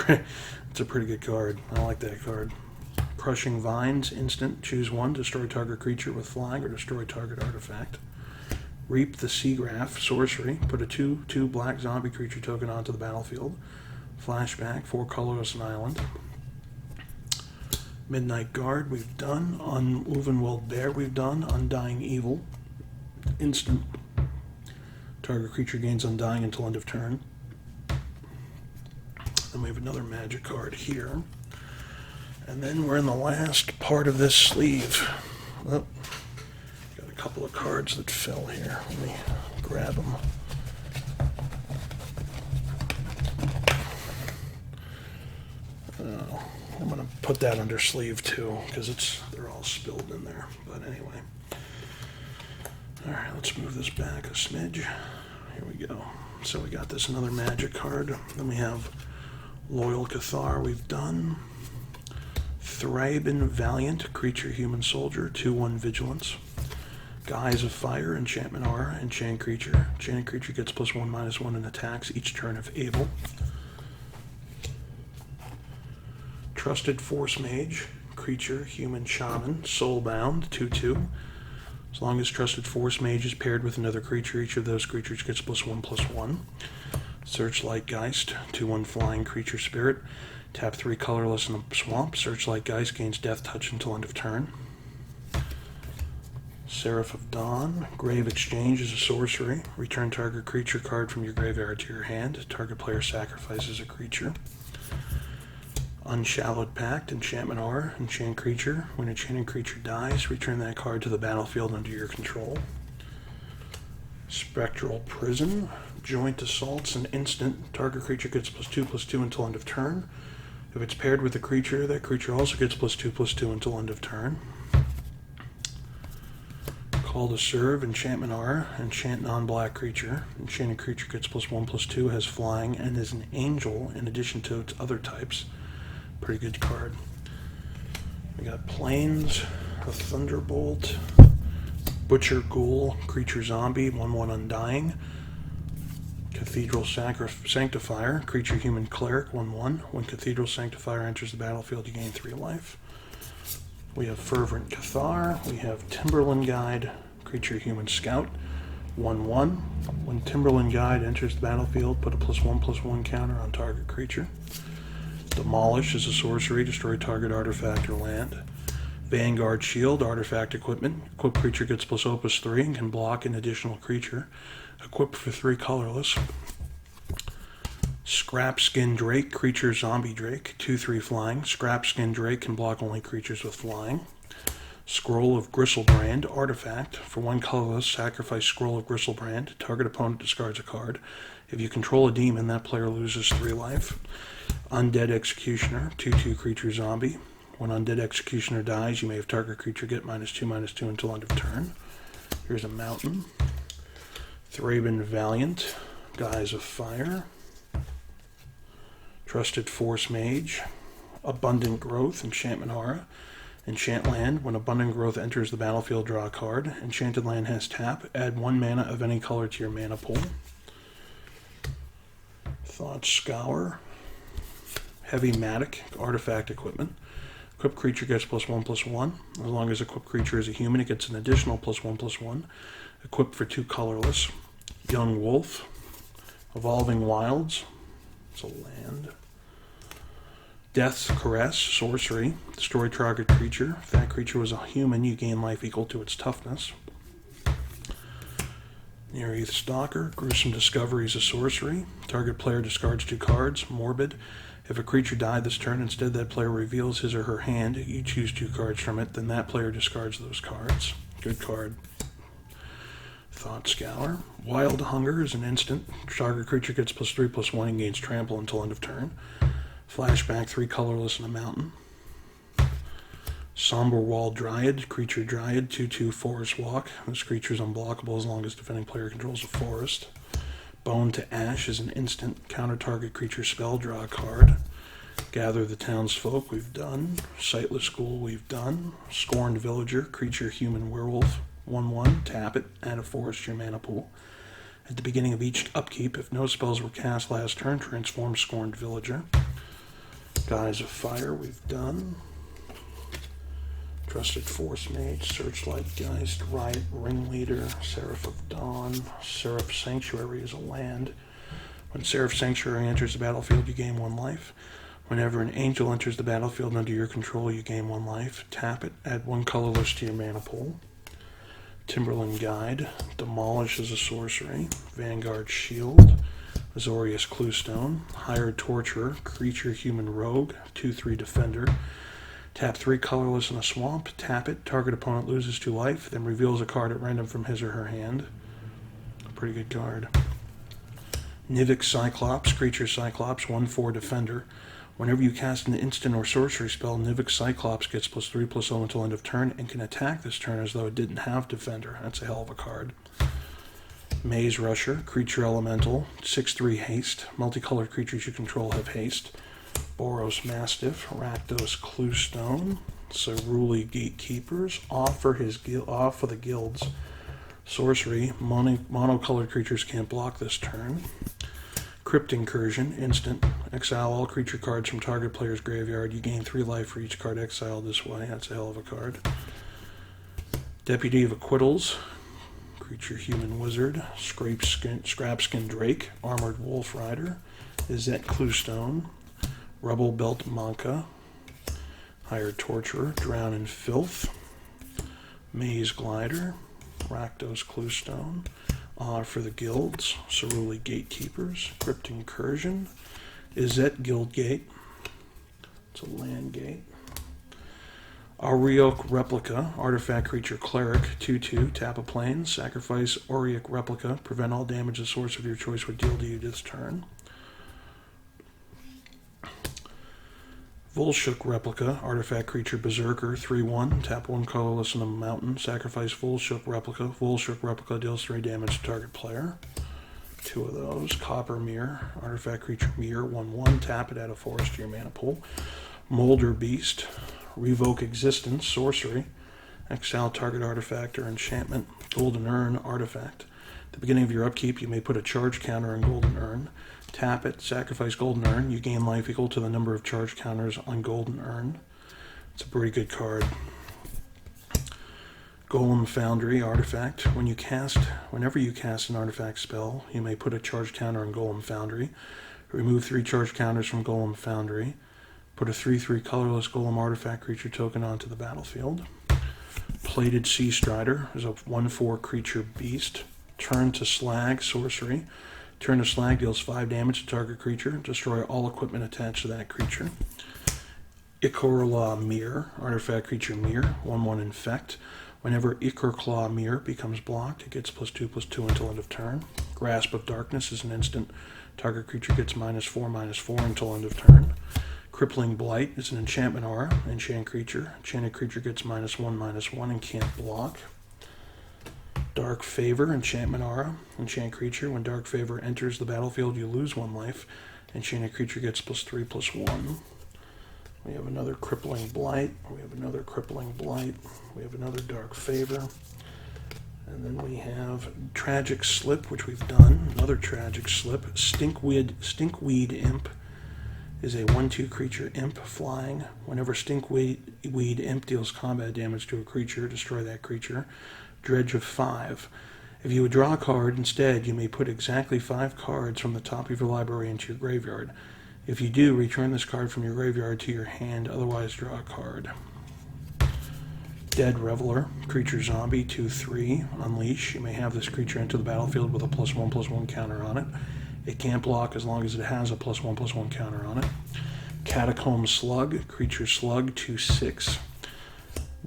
It's a pretty good card. I like that card. Crushing Vines, instant. Choose one. Destroy target creature with flying or destroy target artifact. Reap the Seagraph, sorcery. Put a 2/2 black zombie creature token onto the battlefield. Flashback, 4 colorless an island. Midnight Guard, we've done. Ulvenwald Bear, we've done. Undying Evil, instant. Target creature gains Undying until end of turn. Then we have another magic card here. And then we're in the last part of this sleeve. Oh, got a couple of cards that fell here. Let me grab them. Oh, I'm going to put that under sleeve too, because they're all spilled in there. But anyway. Alright, let's move this back a smidge. Here we go. So we got this another magic card. Then we have Loyal Cathar we've done. Thraben Valiant, creature, human soldier, 2/1 vigilance. Guise of Fire, enchantment aura, enchant creature. Enchanted creature gets +1/-1 in attacks each turn if able. Trusted Force Mage, creature, human shaman, soulbound, 2/2. As long as Trusted Force Mage is paired with another creature, each of those creatures gets +1/+1. Searchlight Geist, 2/1 flying creature spirit. Tap 3 colorless in a swamp. Searchlight Geist gains Death Touch until end of turn. Seraph of Dawn, Grave Exchange is a sorcery. Return target creature card from your graveyard to your hand. Target player sacrifices a creature. Unshallowed Pact, enchantment aura, enchant creature. When an enchanted creature dies, return that card to the battlefield under your control. Spectral Prison, Joint Assault's an instant. Target creature gets +2/+2 until end of turn. If it's paired with a creature, that creature also gets +2/+2 until end of turn. Call to Serve, enchantment aura, enchant non-black creature. Enchanted creature gets +1/+2, has flying, and is an angel in addition to its other types. Pretty good card. We got Plains, a Thunderbolt, Butcher Ghoul, creature zombie, 1/1 Undying. Cathedral Sanctifier, creature human cleric, 1/1. When Cathedral Sanctifier enters the battlefield, you gain 3 life. We have Fervent Cathar. We have Timberland Guide, creature human scout, 1/1. When Timberland Guide enters the battlefield, put a +1/+1 counter on target creature. Demolish is a sorcery, destroy target artifact or land. Vanguard Shield, artifact equipment. Equipped creature gets +0/+3 and can block an additional creature. Equipped for 3 colorless. Scrapskin Drake, creature zombie drake, 2/3 flying. Scrapskin Drake can block only creatures with flying. Scroll of Gristlebrand, artifact. For 1 colorless, sacrifice Scroll of Gristlebrand. Target opponent discards a card. If you control a demon, that player loses 3 life. Undead Executioner, 2/2 creature zombie. When Undead Executioner dies, you may have target creature get -2/-2 until end of turn. Here's a mountain. Thraben Valiant, Guise of Fire. Trusted Force Mage, Abundant Growth, enchantment aura. Enchant land. When Abundant Growth enters the battlefield, draw a card. Enchanted land has tap. Add 1 mana of any color to your mana pool. Thought Scour. Heavy Matic, artifact equipment. Equipped creature gets +1/+1. As long as equipped creature is a human, it gets an additional +1/+1. Equipped for 2 colorless. Young Wolf. Evolving Wilds. It's a land. Death's Caress, sorcery. Destroy target creature. If that creature was a human, you gain life equal to its toughness. Nereath Stalker, Gruesome Discovery is a sorcery. Target player discards 2 cards. Morbid. If a creature died this turn, instead that player reveals his or her hand. You choose 2 cards from it, then that player discards those cards. Good card. Thought Scour. Wild Hunger is an instant. Target creature gets +3/+1 and gains trample until end of turn. Flashback, 3 colorless in a mountain. Somber Wall Dryad, creature Dryad, 2/2 forest walk. This creature is unblockable as long as defending player controls a forest. Bone to Ash is an instant. Counter target creature spell, draw a card. Gather the Townsfolk, we've done. Sightless Ghoul, we've done. Scorned Villager, creature human werewolf, 1/1, tap it, add a forest to your mana pool. At the beginning of each upkeep, if no spells were cast last turn, transform Scorned Villager. Guise of Fire, we've done. Trusted Force Mage, Searchlight Geist, Riot Ringleader, Seraph of Dawn. Seraph Sanctuary is a land. When Seraph Sanctuary enters the battlefield, you gain 1 life. Whenever an angel enters the battlefield under your control, you gain 1 life. Tap it, add 1 colorless to your mana pool. Timberland Guide, Demolish is a sorcery. Vanguard Shield, Azorius Cluestone. Hired Torturer, creature human rogue, 2/3 defender. Tap 3 colorless in a swamp, tap it, target opponent loses 2 life, then reveals a card at random from his or her hand. Pretty good card. Nivik Cyclops, creature Cyclops, 1/4 defender. Whenever you cast an instant or sorcery spell, Nivik Cyclops gets +3/+0 until end of turn and can attack this turn as though it didn't have defender. That's a hell of a card. Maze Rusher, creature elemental, 6/3 haste. Multicolored creatures you control have haste. Boros Mastiff, Rakdos Cluestone, Ceruli Gatekeepers, off for the guilds. Sorcery, monocolored creatures can't block this turn. Crypt Incursion, instant. Exile all creature cards from target player's graveyard. You gain 3 life for each card exiled this way. That's a hell of a card. Deputy of Acquittals, creature human wizard. Scrapskin Drake, Armored Wolf Rider. Izzet Cluestone. Rubble Belt Monka, Hired Torturer, Drown in Filth, Maze Glider, Rakdos Cluestone, for the Guilds, Ceruli Gatekeepers, Crypt Incursion, Izzet Guildgate, it's a land gate, Auriok Replica, Artifact Creature Cleric, 2/2, tap a plane, sacrifice Auriok Replica, prevent all damage the source of your choice would deal to you this turn. Volshuk Replica, Artifact Creature Berserker, 3/1, tap 1 colorless in a mountain, sacrifice Volshuk Replica. Volshuk Replica deals 3 damage to target player. 2 of those. Copper Mirror, Artifact Creature Mirror, 1/1, tap it, add a forest to your mana pool. Molder Beast, Revoke Existence, sorcery, exile target artifact or enchantment. Golden Urn, artifact. At the beginning of your upkeep, you may put a charge counter on Golden Urn. Tap it, sacrifice Golden Urn. You gain life equal to the number of charge counters on Golden Urn. It's a pretty good card. Golem Foundry, artifact. Whenever you cast an artifact spell, you may put a charge counter on Golem Foundry. Remove 3 charge counters from Golem Foundry. Put a 3/3 colorless Golem artifact creature token onto the battlefield. Plated Sea Strider is a 1/4 creature beast. Turn to Slag, sorcery. Turn to Slag deals 5 damage to target creature. Destroy all equipment attached to that creature. Ichor Mirror, artifact creature mirror, 1/1 infect. Whenever Ichor Mirror becomes blocked, it gets +2/+2 until end of turn. Grasp of Darkness is an instant. Target creature gets -4/-4 until end of turn. Crippling Blight is an enchantment aura. Enchant creature. Enchanted creature gets -1/-1 and can't block. Dark Favor, enchantment aura. Enchant creature. When Dark Favor enters the battlefield, you lose 1 life. Enchanted creature gets +3/+1. We have another Crippling Blight. We have another Crippling Blight. We have another Dark Favor. And then we have Tragic Slip, which we've done. Another Tragic Slip. Stinkweed Imp is a 1/2 creature imp flying. Whenever Stinkweed Imp deals combat damage to a creature, destroy that creature. Dredge of 5. If you would draw a card instead, you may put exactly 5 cards from the top of your library into your graveyard. If you do, return this card from your graveyard to your hand, otherwise draw a card. Dead Reveler, creature zombie, 2/3, unleash. You may have this creature enter the battlefield with a +1/+1 counter on it. It can't block as long as it has a +1/+1 counter on it. Catacomb Slug, creature slug, 2/6.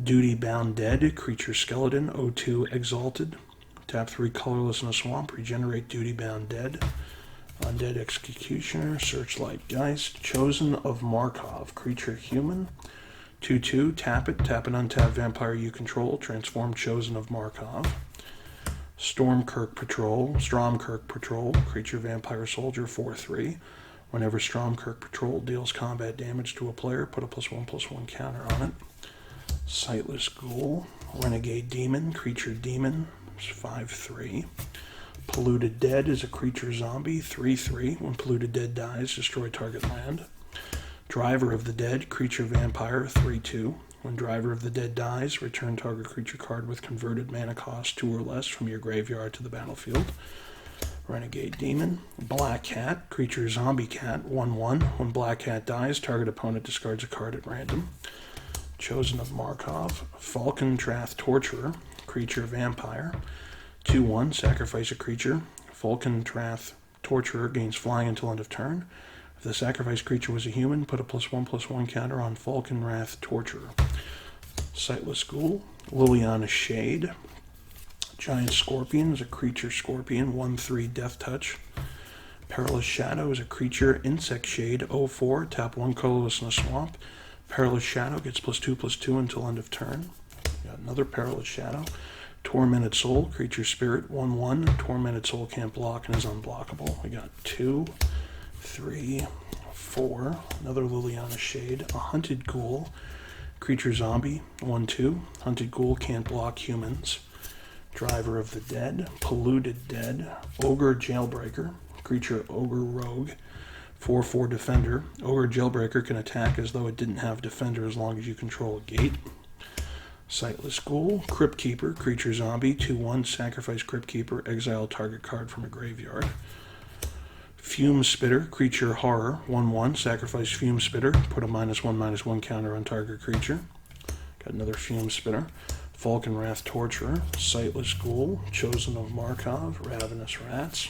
Duty Bound Dead, creature skeleton, 0/2 exalted. Tap 3 colorless in a swamp. Regenerate duty bound dead. Undead Executioner. Searchlight Geist. Chosen of Markov. Creature human. 2/2. Tap it. Tap an untapped vampire you control. Transform Chosen of Markov. Stormkirk Patrol. Creature vampire soldier. 4/3. Whenever Stormkirk Patrol deals combat damage to a player, put a +1/+1 counter on it. Sightless Ghoul. Renegade Demon. Creature demon. 5/3. Polluted Dead is a creature zombie. 3/3. When Polluted Dead dies, destroy target land. Driver of the Dead. Creature vampire. 3/2. When Driver of the Dead dies, return target creature card with converted mana cost 2 or less from your graveyard to the battlefield. Renegade Demon. Black Cat. Creature zombie cat. 1/1. When Black Cat dies, target opponent discards a card at random. Chosen of Markov. Falkentrath Torturer. Creature vampire. 2/1. Sacrifice a creature. Falkentrath Torturer gains flying until end of turn. If the sacrificed creature was a human, put a +1/+1 counter on Falkenrath Torturer. Sightless Ghoul. Liliana Shade. Giant Scorpion is a creature scorpion. 1/3 Death Touch. Perilous Shadow is a creature insect shade. 0/4. Tap 1 colorless in a swamp. Perilous Shadow gets +2/+2 until end of turn. Got another Perilous Shadow. Tormented Soul, creature spirit. 1/1. Tormented Soul can't block and is unblockable. We got 2, 3, 4. Another Liliana Shade. A Hunted Ghoul, creature zombie. 1/2. Hunted Ghoul can't block humans. Driver of the Dead. Polluted Dead. Ogre Jailbreaker, creature ogre rogue. 4/4 defender. Ogre Jailbreaker can attack as though it didn't have defender as long as you control a gate. Sightless Ghoul. Crypt Keeper, creature zombie. 2/1. Sacrifice Crypt Keeper. Exile target card from a graveyard. Fume Spitter, creature horror. 1/1. Sacrifice Fume Spitter. Put a -1/-1 counter on target creature. Got another Fume Spitter. Falkenrath Torturer. Sightless Ghoul. Chosen of Markov. Ravenous Rats.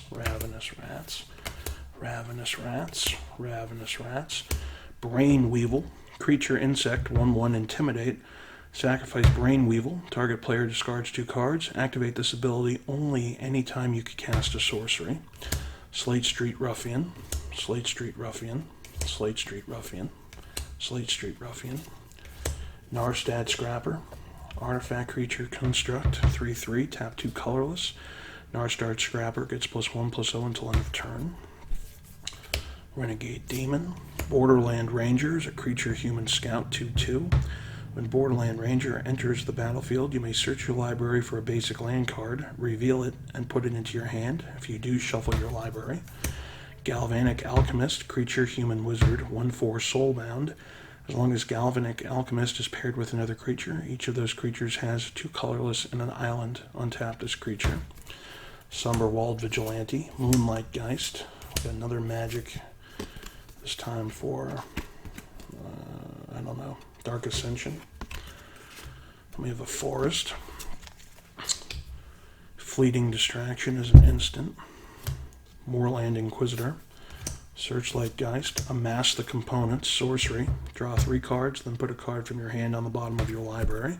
Brain Weevil, creature insect. 1/1. Intimidate. Sacrifice Brain Weevil. Target player discards 2 cards. Activate this ability only anytime you can cast a sorcery. Slate Street Ruffian. Narstad Scrapper. Artifact creature construct. 3/3. Tap 2 colorless. Narstad Scrapper gets +1/+0 until end of turn. Renegade Demon. Borderland Ranger is a creature human scout. 2/2. When Borderland Ranger enters the battlefield, you may search your library for a basic land card, reveal it, and put it into your hand. If you do, shuffle your library. Galvanic Alchemist, creature human wizard. 1/4 soulbound. As long as Galvanic Alchemist is paired with another creature, each of those creatures has 2 colorless and an island untapped as creature. Somberwald Vigilante. Moonlight Geist. Got another magic, this time for, Dark Ascension. We have a Forest. Fleeting Distraction is an instant. Moorland Inquisitor. Searchlight Geist. Amass the components. Sorcery. Draw 3 cards, then put a card from your hand on the bottom of your library.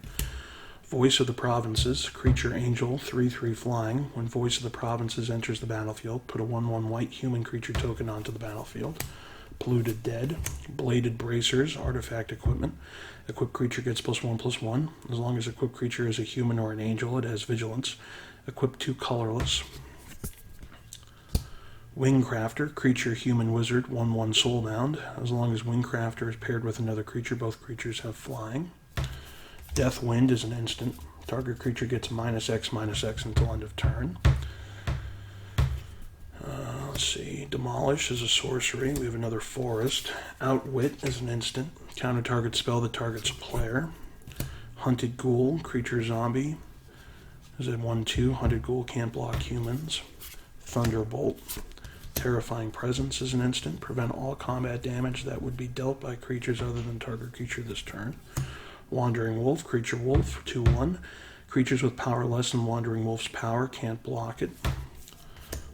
Voice of the Provinces. Creature Angel. 3/3 flying. When Voice of the Provinces enters the battlefield, put a 1/1 white human creature token onto the battlefield. Polluted Dead. Bladed Bracers. Artifact equipment. Equipped creature gets +1/+1. As long as equipped creature is a human or an angel, it has vigilance. Equip 2 colorless. Wingcrafter. Creature human wizard. 1/1 soulbound. As long as Wingcrafter is paired with another creature, both creatures have flying. Deathwind is an instant. Target creature gets -X/-X until end of turn. Let's see. Demolish is a sorcery. We have another Forest. Outwit is an instant. Counter target spell that targets a player. Hunted Ghoul, creature zombie. Is it 1/2? Hunted Ghoul can't block humans. Thunderbolt. Terrifying Presence is an instant. Prevent all combat damage that would be dealt by creatures other than target creature this turn. Wandering Wolf, creature wolf. 2/1. Creatures with power less than Wandering Wolf's power can't block it.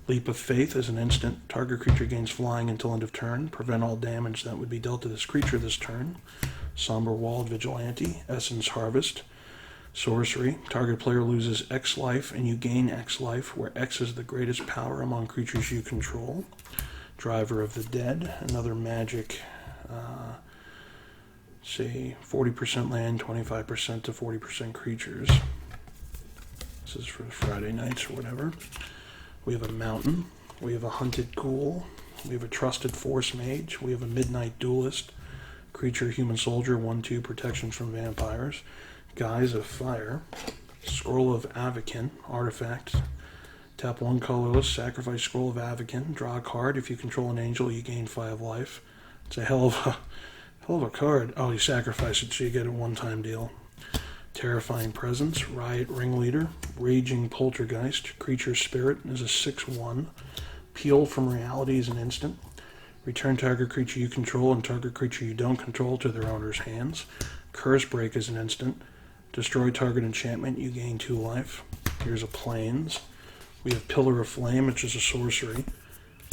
Leap of Faith is an instant. Target creature gains flying until end of turn. Prevent all damage that would be dealt to this creature this turn. Somberwald Vigilante. Essence Harvest. Sorcery. Target player loses X life and you gain X life, where X is the greatest power among creatures you control. Driver of the Dead. Another magic. Say 40% land, 25% to 40% creatures. This is for Friday nights or whatever. We have a Mountain. We have a Hunted Ghoul. We have a Trusted Force Mage. We have a Midnight Duelist. Creature, Human Soldier, 1/2 protection from vampires. Guise of Fire. Scroll of Avakin, artifact. Tap 1 colorless, sacrifice Scroll of Avakin, draw a card. If you control an angel, you gain 5 life. It's a hell of a card. Oh, you sacrifice it, so you get a one-time deal. Terrifying Presence, Riot Ringleader, Raging Poltergeist, Creature Spirit is a 6/1. Peel from Reality is an instant. Return target creature you control and target creature you don't control to their owner's hands. Curse Break is an instant. Destroy target enchantment, you gain 2 life. Here's a Plains. We have Pillar of Flame, which is a sorcery.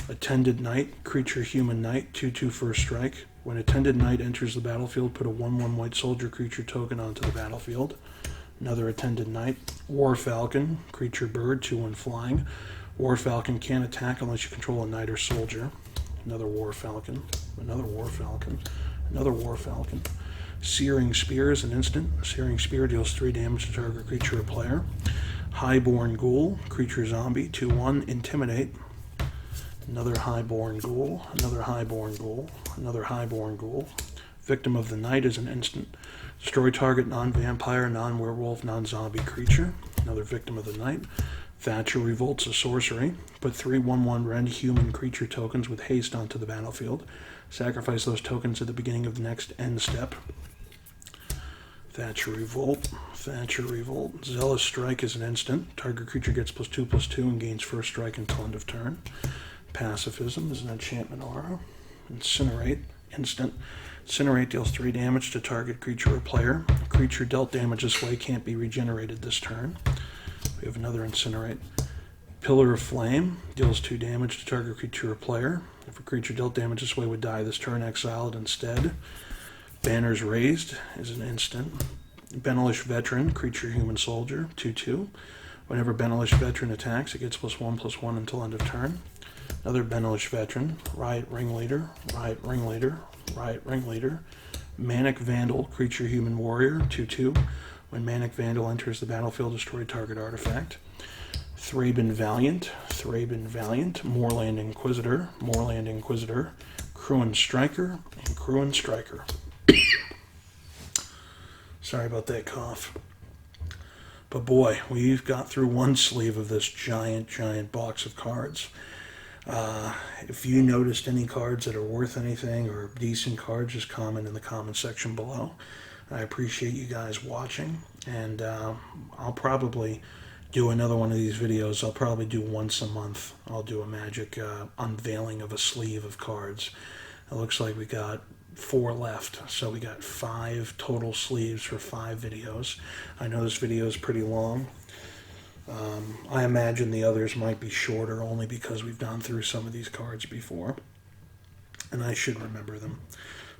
Attended Knight, creature human knight, 2/2 first strike. When Attended Knight enters the battlefield, put a 1/1 white soldier creature token onto the battlefield. Another Attended Knight. War Falcon, creature bird, 2/1 flying. War Falcon can't attack unless you control a knight or soldier. Another War Falcon. Another War Falcon. Another War Falcon. Searing Spear is an instant. Searing Spear deals 3 damage to target creature or player. Highborn Ghoul, creature zombie, 2/1, intimidate. Another Highborn Ghoul, another Highborn Ghoul, another Highborn Ghoul. Victim of the Night is an instant. Destroy target non-vampire, non-werewolf, non-zombie creature. Another Victim of the Night. Thatcher Revolt's a sorcery. Put 3 1/1 red human creature tokens with haste onto the battlefield. Sacrifice those tokens at the beginning of the next end step. Thatcher Revolt. Thatcher Revolt. Zealous Strike is an instant. Target creature gets +2/+2 and gains first strike until end of turn. Pacifism is an enchantment aura. Incinerate. Instant. Incinerate deals 3 damage to target creature or player. Creature dealt damage this way can't be regenerated this turn. We have another Incinerate. Pillar of Flame deals 2 damage to target creature or player. If a creature dealt damage this way would die this turn, exile it instead. Banners Raised is an instant. Benelish Veteran, creature human soldier, 2/2. Whenever Benelish Veteran attacks, it gets +1/+1 until end of turn. Another Benelish Veteran, Riot Ringleader, Riot Ringleader, Riot Ringleader. Manic Vandal, creature human warrior, 2/2. When Manic Vandal enters the battlefield, destroy target artifact. Thraben Valiant, Thraben Valiant, Moorland Inquisitor, Moorland Inquisitor, Cruin Striker, and Cruin Striker. Sorry about that cough. But boy, we've got through one sleeve of this giant box of cards. If you noticed any cards that are worth anything or decent cards, just comment in the comment section below. I appreciate you guys watching, and I'll probably do another one of these videos. I'll probably do once a month. I'll do a magic unveiling of a sleeve of cards. It looks like we got 4 left, so we got 5 total sleeves for 5 videos. I know this video is pretty long. I imagine the others might be shorter only because we've gone through some of these cards before, and I should remember them.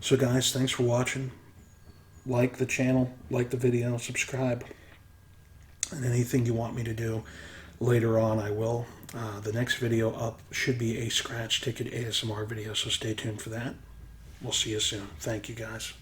So guys, thanks for watching. Like the channel, like the video, subscribe, and anything you want me to do later on I will. The next video up should be a scratch ticket ASMR video, so stay tuned for that. We'll see you soon. Thank you guys.